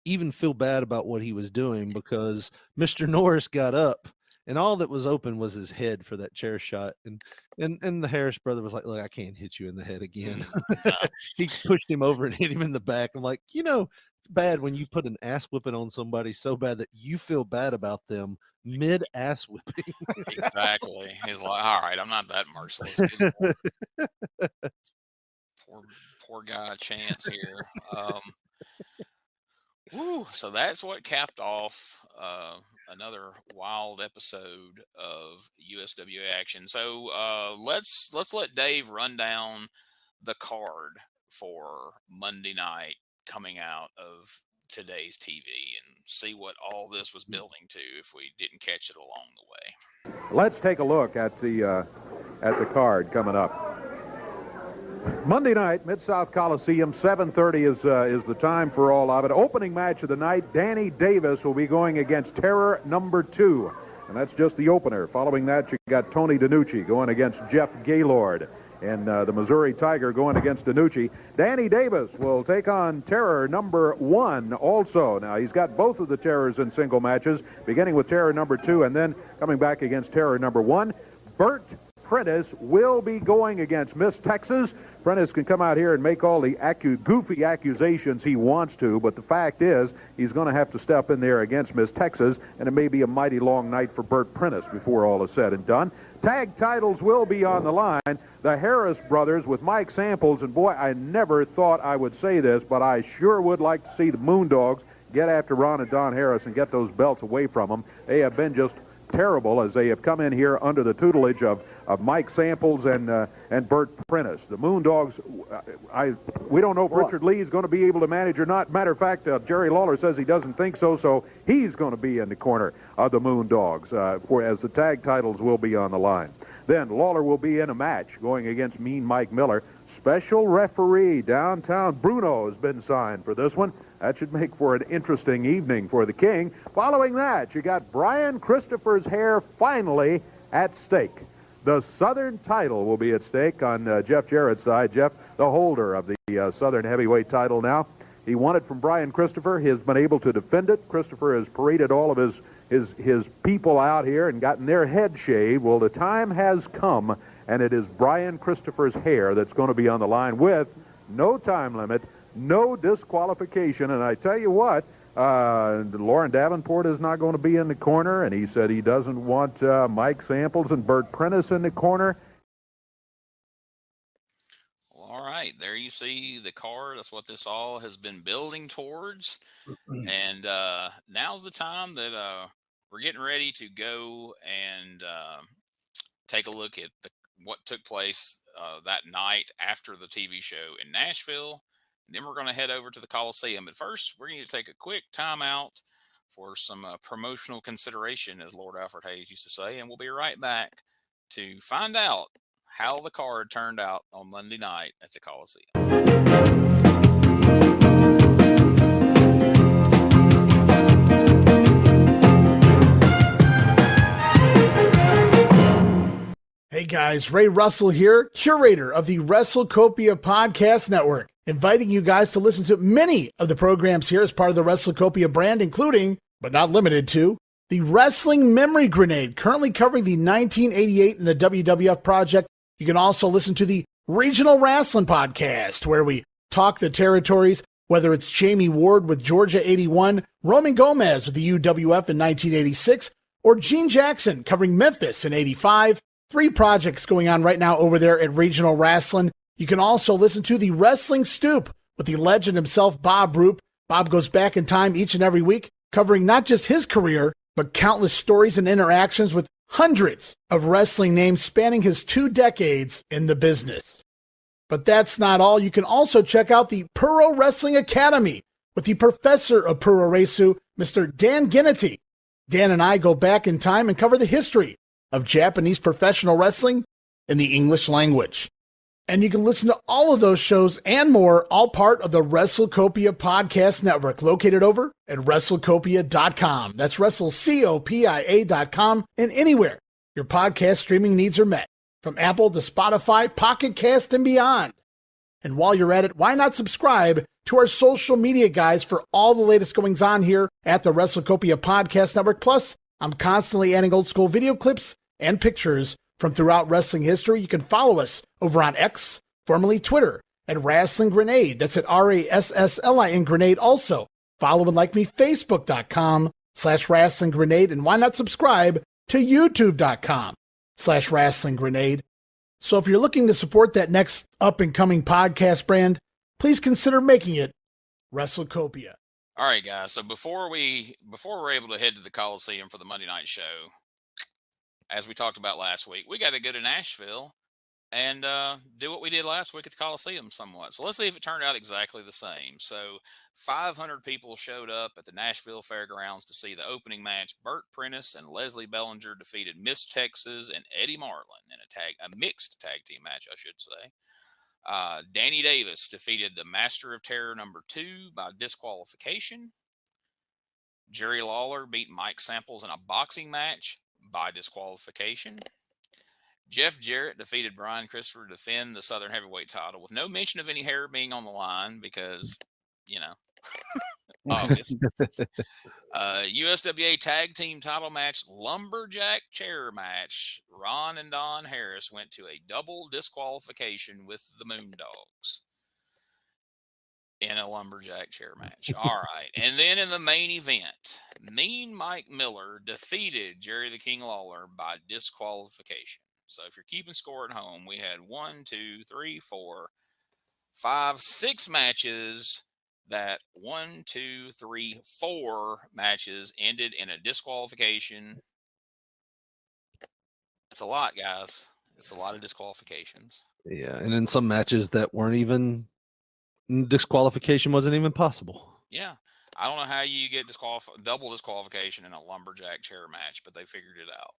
even feel bad about what he was doing because Mr. Norris got up and all that was open was his head for that chair shot. And the Harris brother was like, look, I can't hit you in the head again. He pushed him over and hit him in the back. I'm like, it's bad when you put an ass whipping on somebody so bad that you feel bad about them mid ass whipping. Exactly. He's like, all right, I'm not that merciless. Poor guy Chance here. So that's what capped off another wild episode of USWA action. So let's let Dave run down the card for Monday night coming out of today's TV and see what all this was building to if we didn't catch it along the way. Let's take a look at the card coming up. Monday night, Mid-South Coliseum, 7:30 is the time for all of it. Opening match of the night, Danny Davis will be going against Terror number 2. And that's just the opener. Following that, you got Tony Denucci going against Jeff Gaylord. And the Missouri Tiger going against Denucci. Danny Davis will take on Terror number 1 also. Now, he's got both of the Terrors in single matches, beginning with Terror number 2 and then coming back against Terror number 1. Bert Prentice will be going against Miss Texas. Prentice can come out here and make all the goofy accusations he wants to, but the fact is he's going to have to step in there against Miss Texas, and it may be a mighty long night for Bert Prentice before all is said and done. Tag titles will be on the line. The Harris brothers with Mike Samples, and boy, I never thought I would say this, but I sure would like to see the Moondogs get after Ron and Don Harris and get those belts away from them. They have been just terrible as they have come in here under the tutelage of Mike Samples and Bert Prentice. The Moondogs, we don't know if Richard Lee is going to be able to manage or not. Matter of fact, Jerry Lawler says he doesn't think so, so he's going to be in the corner of the Moondogs as the tag titles will be on the line. Then Lawler will be in a match going against Mean Mike Miller. Special referee downtown Bruno has been signed for this one. That should make for an interesting evening for the King. Following that, you got Brian Christopher's hair finally at stake. The Southern title will be at stake on Jeff Jarrett's side. Jeff, the holder of the Southern heavyweight title now. He won it from Brian Christopher. He has been able to defend it. Christopher has paraded all of his people out here and gotten their head shaved. Well, the time has come, and it is Brian Christopher's hair that's going to be on the line with no time limit, no disqualification. And I tell you what, Lauren Davenport is not going to be in the corner, and he said he doesn't want Mike Samples and Bert Prentice in the corner. Well, all right, there you see the card. That's what this all has been building towards. And now's the time that we're getting ready to go and take a look at what took place that night after the TV show in Nashville. And then we're going to head over to the Coliseum. But first, we're going to take a quick timeout for some promotional consideration, as Lord Alfred Hayes used to say. And we'll be right back to find out how the card turned out on Monday night at the Coliseum. Hey Hey guys, Ray Russell here, curator of the WrestleCopia Podcast Network, inviting you guys to listen to many of the programs here as part of the WrestleCopia brand, including, but not limited to, the Wrestling Memory Grenade, currently covering the 1988 and the WWF project. You can also listen to the Regional Wrestling Podcast, where we talk the territories, whether it's Jamie Ward with Georgia 81, Roman Gomez with the UWF in 1986, or Gene Jackson covering Memphis in 85. 3 projects going on right now over there at Regional Wrestling. You can also listen to the Wrestling Stoop with the legend himself, Bob Roop. Bob goes back in time each and every week, covering not just his career, but countless stories and interactions with hundreds of wrestling names spanning his 2 decades in the business. But that's not all. You can also check out the Puro Wrestling Academy with the professor of Puro Resu, Mr. Dan Ginnity. Dan and I go back in time and cover the history of Japanese professional wrestling in the English language. And you can listen to all of those shows and more, all part of the WrestleCopia Podcast Network, located over at WrestleCopia.com. That's WrestleCopia.com, and anywhere your podcast streaming needs are met, from Apple to Spotify, Pocket Cast, and beyond. And while you're at it, why not subscribe to our social media guys for all the latest goings on here at the WrestleCopia Podcast Network. Plus, I'm constantly adding old school video clips and pictures from throughout wrestling history. You can follow us over on X, formerly Twitter, at Wrestling Grenade. That's at RASSLIN Grenade. Also, follow and like me, Facebook.com/Wrestling Grenade. And why not subscribe to YouTube.com/Wrestling Grenade. So if you're looking to support that next up-and-coming podcast brand, please consider making it WrestleCopia. All right, guys. So before we're able to head to the Coliseum for the Monday night show, as we talked about last week, we got to go to Nashville and do what we did last week at the Coliseum somewhat. So let's see if it turned out exactly the same. So 500 people showed up at the Nashville Fairgrounds to see the opening match. Burt Prentice and Leslie Bellinger defeated Miss Texas and Eddie Marlin in a mixed tag team match, I should say. Danny Davis defeated the Master of Terror #2 by disqualification. Jerry Lawler beat Mike Samples in a boxing match by disqualification. Jeff Jarrett defeated Brian Christopher to defend the Southern Heavyweight title with no mention of any hair being on the line because, obvious. USWA Tag Team title match, Lumberjack Chair match. Ron and Don Harris went to a double disqualification with the Moondogs in a Lumberjack Chair match. All right. And then in the main event, Mean Mike Miller defeated Jerry the King Lawler by disqualification. So if you're keeping score at home, we had 1, 2, 3, 4, 5, 6 matches. That 1, 2, 3, 4 matches ended in a disqualification. It's a lot, guys. It's a lot of disqualifications. Yeah, and in some matches that weren't even disqualification wasn't even possible. Yeah, I don't know how you get double disqualification in a lumberjack chair match, but they figured it out.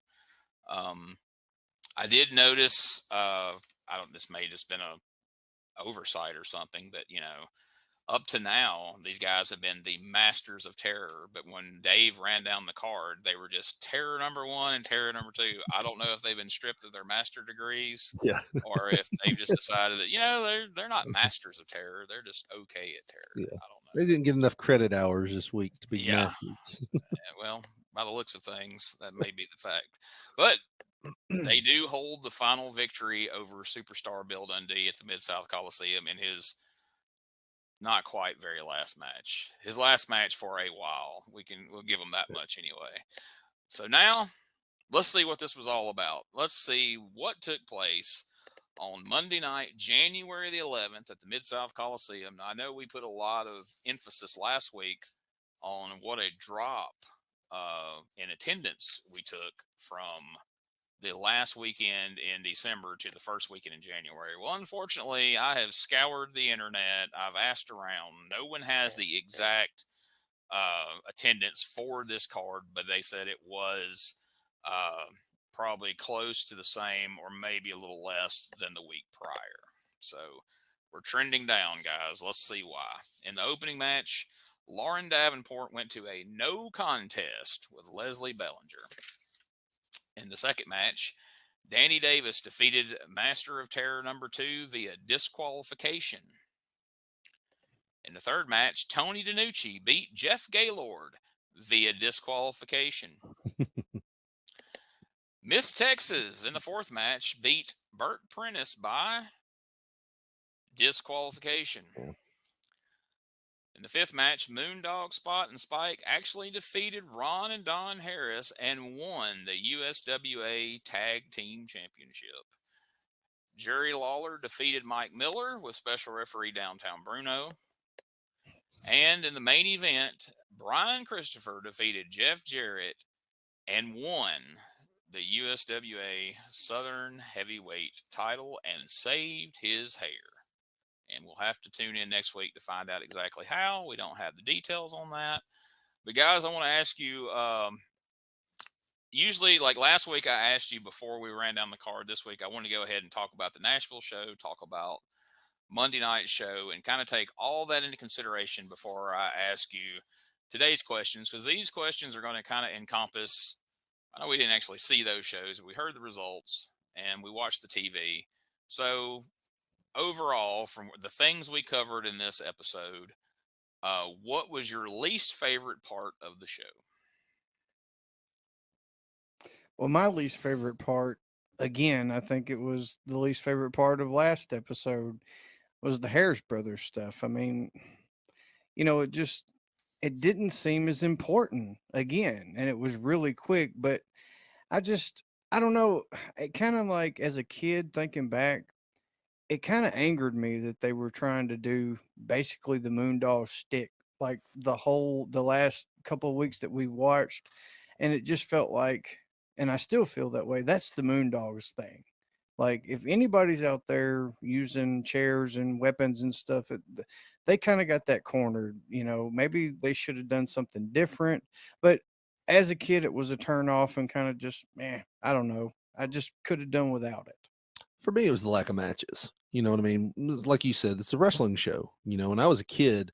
I did notice. This may have just been a oversight or something, but up to now, these guys have been the masters of terror. But when Dave ran down the card, they were just terror #1 and terror #2. I don't know if they've been stripped of their master degrees, or if they've just decided that they're not masters of terror. They're just okay at terror. Yeah. I don't know. They didn't get enough credit hours this week to be masters. Well, by the looks of things, that may be the fact. But they do hold the final victory over Superstar Bill Dundee at the Mid-South Coliseum in his not quite very last match. His last match for a while. We'll give him that much anyway. So now let's see what this was all about. Let's see what took place on Monday night, January the 11th at the Mid-South Coliseum. Now, I know we put a lot of emphasis last week on what a drop in attendance we took from the last weekend in December to the first weekend in January. Well, unfortunately, I have scoured the internet. I've asked around. No one has the exact attendance for this card, but they said it was probably close to the same or maybe a little less than the week prior. So we're trending down, guys. Let's see why. In the opening match, Lauren Davenport went to a no contest with Leslie Bellinger. In the second match, Danny Davis defeated Master of Terror number 2 via disqualification. In the third match, Tony Denucci beat Jeff Gaylord via disqualification. Miss Texas in the fourth match beat Burt Prentice by disqualification. Yeah. In the fifth match, Moondog, Spot, and Spike actually defeated Ron and Don Harris and won the USWA Tag Team Championship. Jerry Lawler defeated Mike Miller with special referee Downtown Bruno. And in the main event, Brian Christopher defeated Jeff Jarrett and won the USWA Southern Heavyweight title and saved his hair. And we'll have to tune in next week to find out exactly how. We don't have the details on that. But, guys, I want to ask you, usually, like last week I asked you before we ran down the card, this week I want to go ahead and talk about the Nashville show, talk about Monday night show, and kind of take all that into consideration before I ask you today's questions, because these questions are going to kind of encompass, I know we didn't actually see those shows, we heard the results, and we watched the TV. So overall, from the things we covered in this episode, what was your least favorite part of the show? Well, my least favorite part, again, I think it was the least favorite part of last episode, was the Harris Brothers stuff. I mean, it didn't seem as important again, and it was really quick, but I don't know. It kind of like, as a kid thinking back, it kind of angered me that they were trying to do basically the Moondog stick, like the last couple of weeks that we watched. And it just felt like, and I still feel that way, that's the Moondogs thing. Like, if anybody's out there using chairs and weapons and stuff, they kind of got that cornered. Maybe they should have done something different. But as a kid, it was a turn off and kind of just, I don't know. I just could have done without it. For me, it was the lack of matches. You know what I mean? Like you said, it's a wrestling show. When I was a kid,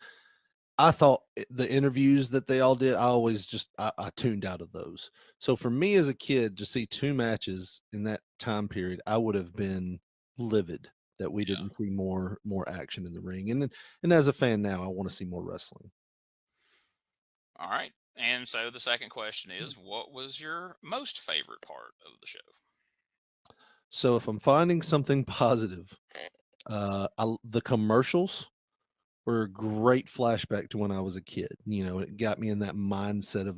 I thought the interviews that they all did, I always just, I tuned out of those. So for me as a kid, to see 2 matches in that time period, I would have been livid that we didn't see more action in the ring. And as a fan now, I want to see more wrestling. All right. And so the second question is, what was your most favorite part of the show? So if I'm finding something positive, the commercials were a great flashback to when I was a kid. It got me in that mindset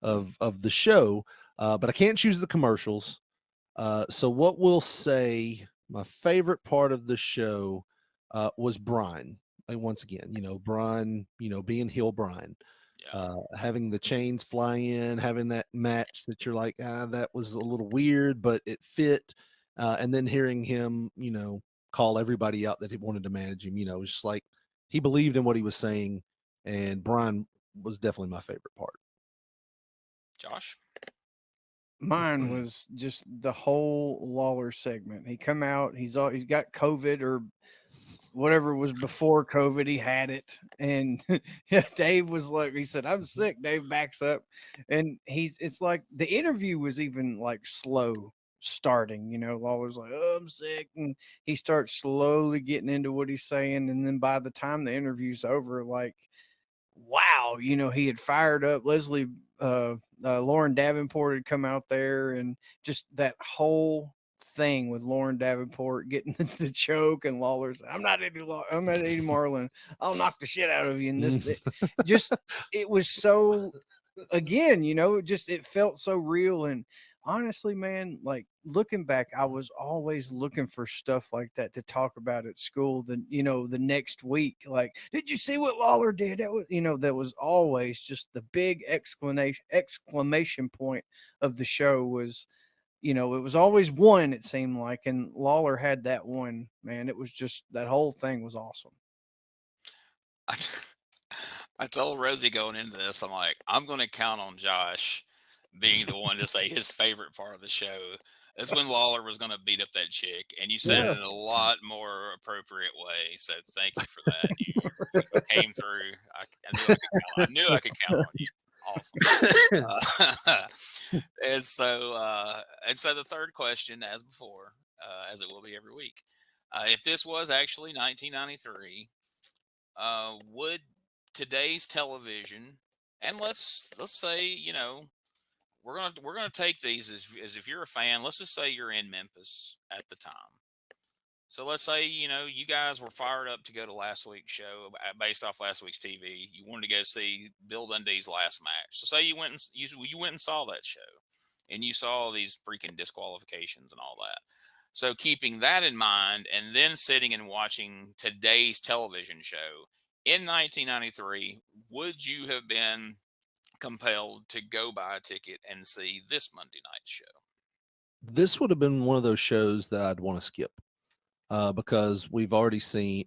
of the show, but I can't choose the commercials. So what we'll say, my favorite part of the show was Brian. And once again, Brian, being heel Brian, having the chains fly in, having that match that you're like, that was a little weird, but it fit. And then hearing him, call everybody out that he wanted to manage him, it's just like he believed in what he was saying. And Brian was definitely my favorite part. Josh? Mine was just the whole Lawler segment. He come out, he's got COVID or whatever was before COVID, he had it. And Dave was like, he said, "I'm sick." Dave backs up, and it's like the interview was even like slow starting. Lawler's like, "Oh, I'm sick," and he starts slowly getting into what he's saying. And then by the time the interview's over, like, wow, he had fired up. Leslie, Lauren Davenport had come out there, and just that whole thing with Lauren Davenport getting the choke, and Lawler's, I'm not Eddie Marlin. I'll knock the shit out of you. And it was so, again, it felt so real. And honestly, man, like, looking back, I was always looking for stuff like that to talk about at school. The next week, like, did you see what Lawler did? That was, that was always just the big exclamation point of the show was, it was always one, it seemed like, and Lawler had that one, man. It was just, that whole thing was awesome. I told Rosie going into this, I'm like, I'm going to count on Josh being the one to say his favorite part of the show. That's when Lawler was going to beat up that chick, and you said it in a lot more appropriate way. So thank you for that. You came through. I knew I could count on you awesome. And so the third question, as before, as it will be every week, if this was actually 1993, would today's television, and let's say, we're gonna take these as if you're a fan. Let's just say you're in Memphis at the time. So let's say, you guys were fired up to go to last week's show based off last week's TV. You wanted to go see Bill Dundee's last match. So say you went and saw that show, and you saw these freaking disqualifications and all that. So keeping that in mind, and then sitting and watching today's television show in 1993, would you have been compelled to go buy a ticket and see this Monday night's show? This would have been one of those shows that I'd want to skip. Because we've already seen,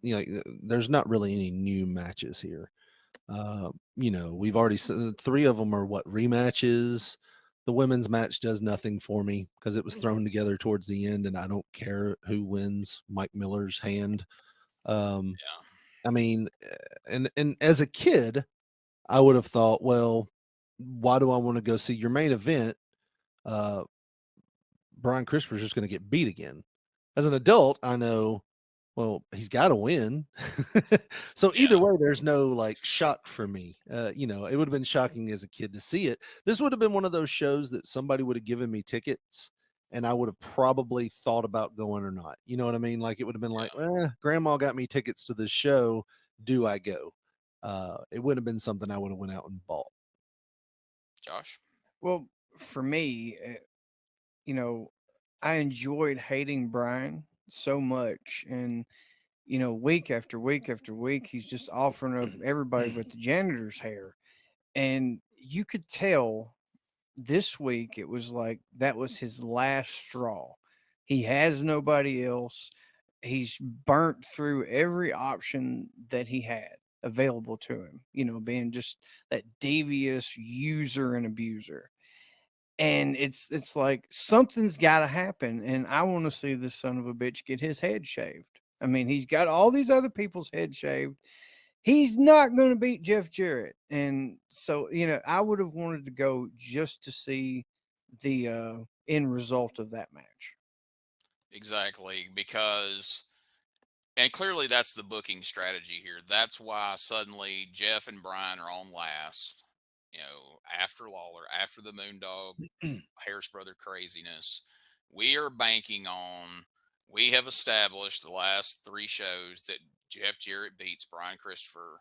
there's not really any new matches here. We've already seen 3 of them are rematches. The women's match does nothing for me because it was thrown together towards the end, and I don't care who wins Mike Miller's hand. I mean, and as a kid, I would have thought, well, why do I want to go see your main event? Brian Christopher's just going to get beat again. As an adult, I know, well, he's got to win. So either way, there's no shock for me. It would have been shocking as a kid to see it. This would have been one of those shows that somebody would have given me tickets and I would have probably thought about going or not. You know what I mean? Like it would have been grandma got me tickets to this show. Do I go? It wouldn't have been something I would have went out and bought. Josh? Well, for me, I enjoyed hating Brian so much. And, week after week after week, he's just offering up everybody but the janitor's hair. And you could tell this week it was like that was his last straw. He has nobody else. He's burnt through every option that he had available to him, being just that devious user and abuser. And it's like something's got to happen, and I want to see this son of a bitch get his head shaved. I mean, he's got all these other people's head shaved. He's not going to beat Jeff Jarrett, and so I would have wanted to go just to see the end result of that match. Exactly, because, and clearly that's the booking strategy here. That's why suddenly Jeff and Brian are on last. After Lawler, after the Moondog, Harris Brother craziness, we have established the last 3 shows that Jeff Jarrett beats Brian Christopher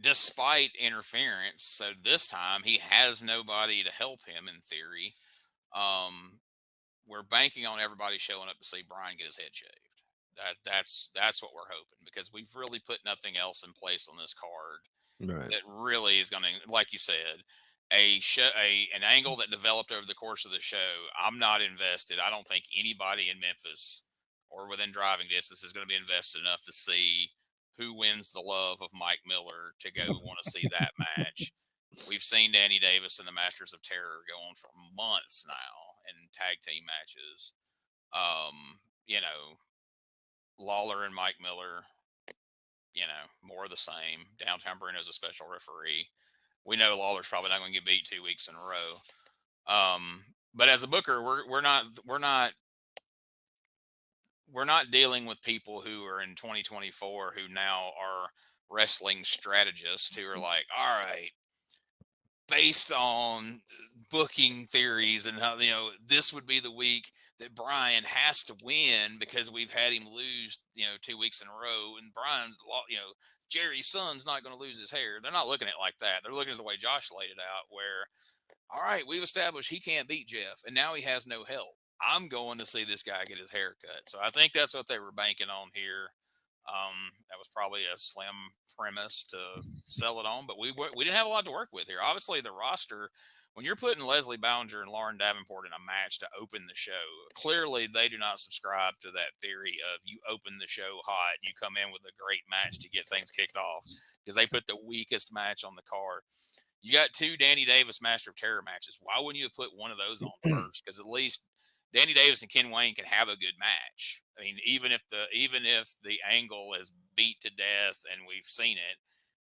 despite interference. So this time he has nobody to help him in theory. We're banking on everybody showing up to see Brian get his head shaved. That's what we're hoping, because we've really put nothing else in place on this card. Right. That really is going to, like you said, an angle that developed over the course of the show. I'm not invested. I don't think anybody in Memphis or within driving distance is going to be invested enough to see who wins the love of Mike Miller to go want to see that match. We've seen Danny Davis and the Masters of Terror go on for months now in tag team matches. Lawler and Mike Miller, more of the same. Downtown Bruno's a special referee. We know Lawler's probably not going to get beat 2 weeks in a row. But as a booker, we're not dealing with people who are in 2024 who now are wrestling strategists who are like, all right, based on booking theories and how, this would be the week that Brian has to win because we've had him lose, 2 weeks in a row, and Brian's, Jerry's son's not going to lose his hair. They're not looking at it like that. They're looking at the way Josh laid it out, where, all right, we've established he can't beat Jeff, and now he has no help. I'm going to see this guy get his hair cut. So I think that's what they were banking on here. That was probably a slim premise to sell it on, but we didn't have a lot to work with here. Obviously, the roster, when you're putting Leslie Ballinger and Lauren Davenport in a match to open the show, clearly they do not subscribe to that theory of you open the show hot, you come in with a great match to get things kicked off, because they put the weakest match on the card. You got 2 Danny Davis Master of Terror matches. Why wouldn't you have put one of those on first? Because at least Danny Davis and Ken Wayne can have a good match. I mean, even if the angle is beat to death and we've seen it,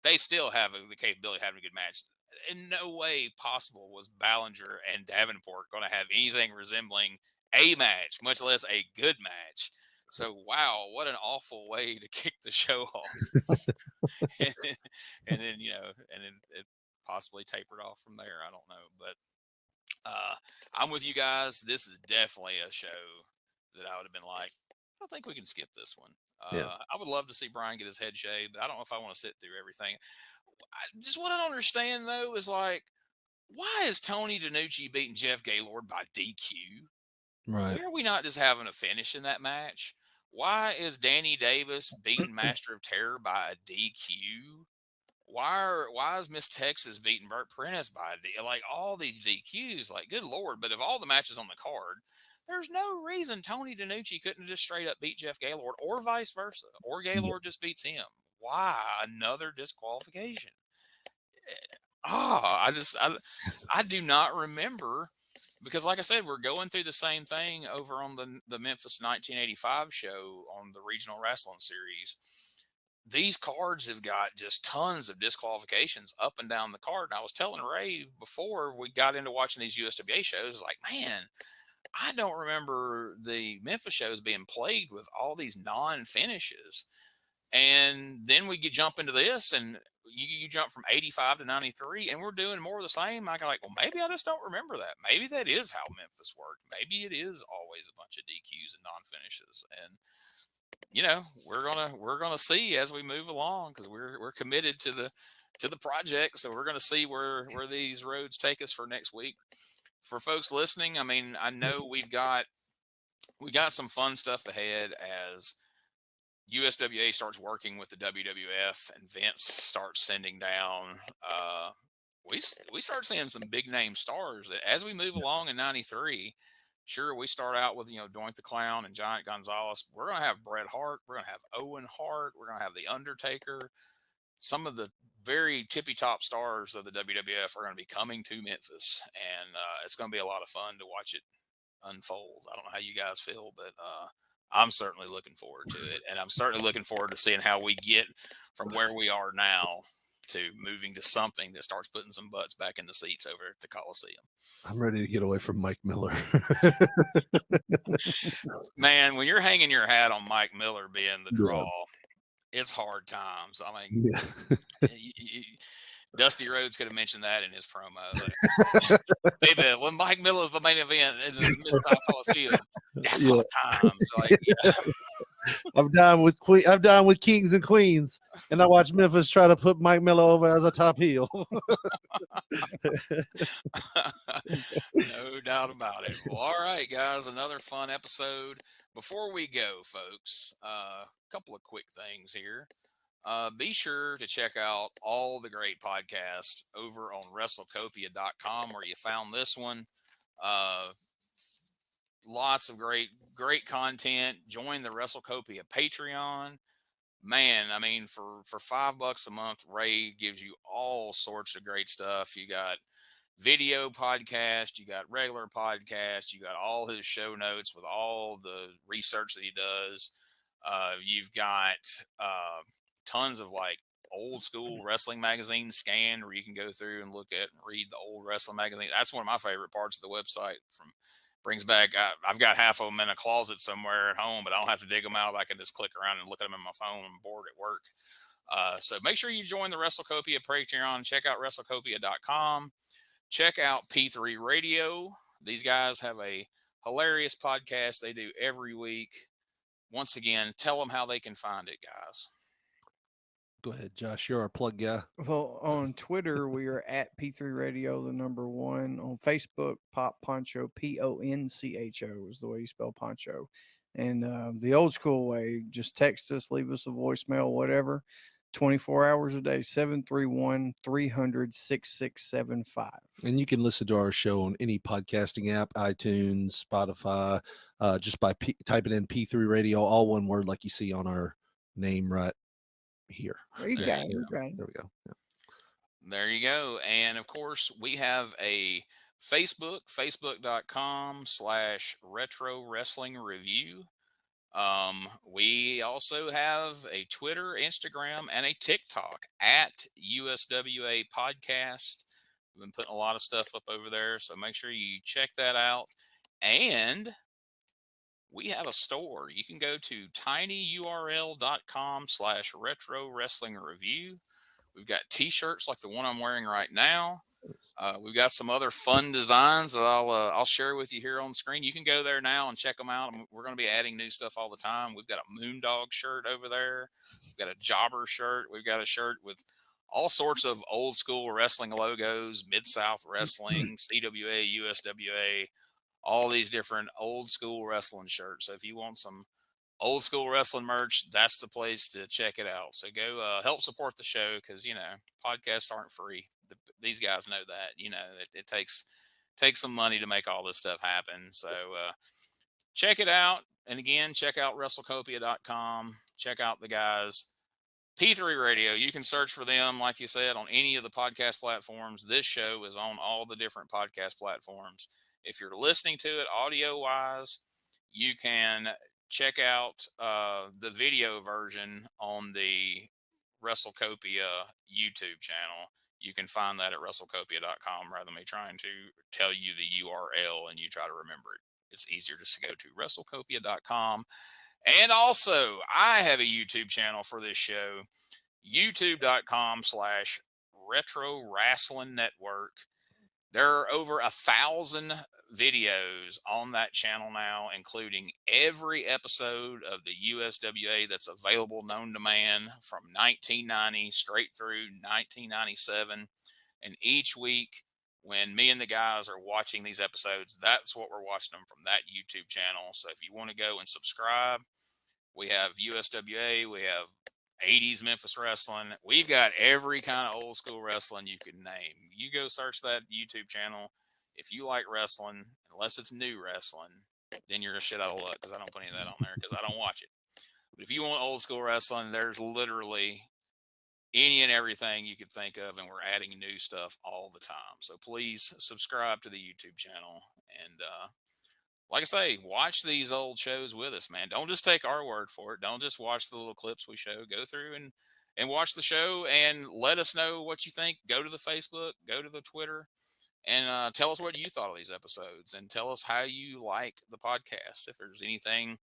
they still have the capability of having a good match. in no way possible was Ballinger and Davenport going to have anything resembling a match, much less a good match. So, wow, what an awful way to kick the show off. and then, and then it possibly tapered off from there. I don't know. But I'm with you guys. This is definitely a show that I would have been like, I think we can skip this one. I would love to see Brian get his head shaved, but I don't know if I want to sit through everything. Just what I don't understand, though, is like, why is Tony Denucci beating Jeff Gaylord by DQ? Right. Why are we not just having a finish in that match? Why is Danny Davis beating Master of Terror by a DQ? Why is Miss Texas beating Burt Prentice by a DQ? Like, all these DQs, like, good Lord. But of all the matches on the card, there's no reason Tony Denucci couldn't just straight up beat Jeff Gaylord, or vice versa, or Gaylord just beats him. Why another disqualification? I do not remember, because like I said, we're going through the same thing over on the Memphis 1985 show on the regional wrestling series. These cards have got just tons of disqualifications up and down the card. And I was telling Ray before we got into watching these USWA shows, like, man, I don't remember the Memphis shows being plagued with all these non-finishes. And then we jump into this, and you jump from 85 to 93, and we're doing more of the same. I'm like, well, maybe I just don't remember that. Maybe that is how Memphis worked. Maybe it is always a bunch of DQs and non-finishes. And we're gonna see as we move along, because we're committed to the project. So we're gonna see where these roads take us for next week. For folks listening, I mean, I know we got some fun stuff ahead as USWA starts working with the WWF and Vince starts sending down. We start seeing some big name stars that as we move along in '93. Sure, we start out with Doink the Clown and Giant Gonzalez. We're gonna have Bret Hart. We're gonna have Owen Hart. We're gonna have the Undertaker. Some of the very tippy top stars of the WWF are going to be coming to Memphis, and it's going to be a lot of fun to watch it unfold. I don't know how you guys feel, but I'm certainly looking forward to it, and I'm certainly looking forward to seeing how we get from where we are now to moving to something that starts putting some butts back in the seats over at the Coliseum. I'm ready to get away from Mike Miller. Man, when you're hanging your hat on Mike Miller being the draw, it's hard times. I mean, Dusty Rhodes could have mentioned that in his promo. Like, baby, when Mike Miller is the main event in the Mid-South Coliseum, that's hard times. Like, I'm down with kings and queens, and I watch Memphis try to put Mike Miller over as a top heel. No doubt about it. Well, all right, guys, another fun episode. Before we go, folks, a couple of quick things here. Be sure to check out all the great podcasts over on WrestleCopia.com, where you found this one. Lots of great content. Join the WrestleCopia Patreon. Man, I mean, for $5 a month, Ray gives you all sorts of great stuff. You got video podcast, you got regular podcast, you got all his show notes with all the research that he does. You've got tons of like old school wrestling magazines scanned where you can go through and look at and read the old wrestling magazine. That's one of my favorite parts of the website. Brings back, I've got half of them in a closet somewhere at home, but I don't have to dig them out. I can just click around and look at them in my phone. I'm bored at work. So make sure you join the WrestleCopia Patreon. Check out WrestleCopia.com. Check out P3 Radio. These guys have a hilarious podcast they do every week. Once again, tell them how they can find it, guys. Go ahead, Josh. You're our plug guy. Well, on Twitter, we are at P3 Radio, the number 1. On Facebook, Pop Poncho, Poncho is the way you spell Poncho. And the old school way, just text us, leave us a voicemail, whatever. 24 hours a day, 731-300-6675. And you can listen to our show on any podcasting app, iTunes, Spotify, just by typing in P3 Radio, all one word, like you see on our name right here. There you go. There we go. Yeah. There you go. And of course, we have a Facebook.com/retro wrestling review. We also have a Twitter, Instagram, and a TikTok at USWA Podcast. We've been putting a lot of stuff up over there, so make sure you check that out. And we have a store. You can go to tinyurl.com/retro wrestling review. We've got t-shirts like the one I'm wearing right now. We've got some other fun designs that I'll share with you here on screen. You can go there now and check them out. We're going to be adding new stuff all the time. We've got a Moondog shirt over there. We've got a Jobber shirt. We've got a shirt with all sorts of old school wrestling logos, Mid-South Wrestling, CWA, USWA, all these different old school wrestling shirts. So if you want some old school wrestling merch, that's the place to check it out. So go help support the show, because podcasts aren't free. These guys know that. It takes some money to make all this stuff happen. So check it out. And again, check out WrestleCopia.com. Check out the guys. P3 Radio, you can search for them, like you said, on any of the podcast platforms. This show is on all the different podcast platforms. If you're listening to it audio-wise, you can check out the video version on the WrestleCopia YouTube channel. You can find that at WrestleCopia.com rather than me trying to tell you the URL and you try to remember it. It's easier just to go to WrestleCopia.com. And also, I have a YouTube channel for this show, YouTube.com/Retro Wrestling Network. There are over 1,000 videos on that channel now, including every episode of the USWA that's available known to man from 1990 straight through 1997. And each week, when me and the guys are watching these episodes, that's what we're watching them from, that YouTube channel. So if you want to go and subscribe, we have USWA, we have 80s Memphis wrestling. We've got every kind of old school wrestling you could name. You go search that YouTube channel. If you like wrestling, unless it's new wrestling, then you're a shit out of luck, because I don't put any of that on there because I don't watch it. But if you want old school wrestling, there's literally any and everything you could think of, and we're adding new stuff all the time. So please subscribe to the YouTube channel. And like I say, watch these old shows with us, man. Don't just take our word for it. Don't just watch the little clips we show. Go through and watch the show and let us know what you think. Go to the Facebook, go to the Twitter, and tell us what you thought of these episodes, and tell us how you like the podcast. If there's anything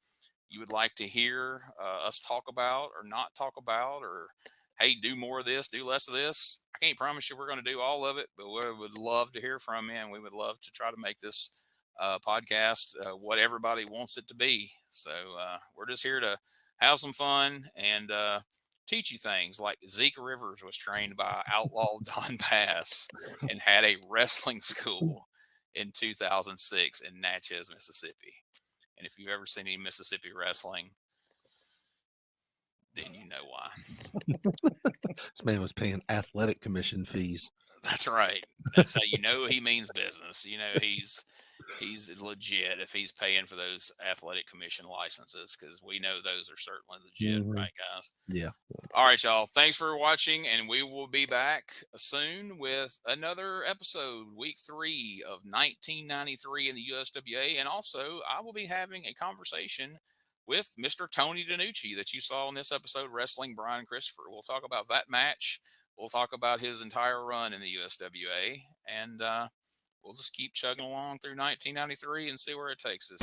you would like to hear us talk about or not talk about, or hey, do more of this, do less of this. I can't promise you we're going to do all of it, but we would love to hear from you, and we would love to try to make this podcast what everybody wants it to be. So we're just here to have some fun and teach you things, like Zeke Rivers was trained by Outlaw Don Bass and had a wrestling school in 2006 in Natchez, Mississippi. And if you've ever seen any Mississippi wrestling, then you know why. This man was paying athletic commission fees. That's right. That's how you know he means business. He's legit if he's paying for those athletic commission licenses, because we know those are certainly legit, right, guys? Yeah. All right, y'all. Thanks for watching, and we will be back soon with another episode, week 3 of 1993 in the USWA. And also, I will be having a conversation with Mr. Tony Denucci that you saw in this episode, Wrestling Brian Christopher. We'll talk about that match. We'll talk about his entire run in the USWA, and we'll just keep chugging along through 1993 and see where it takes us.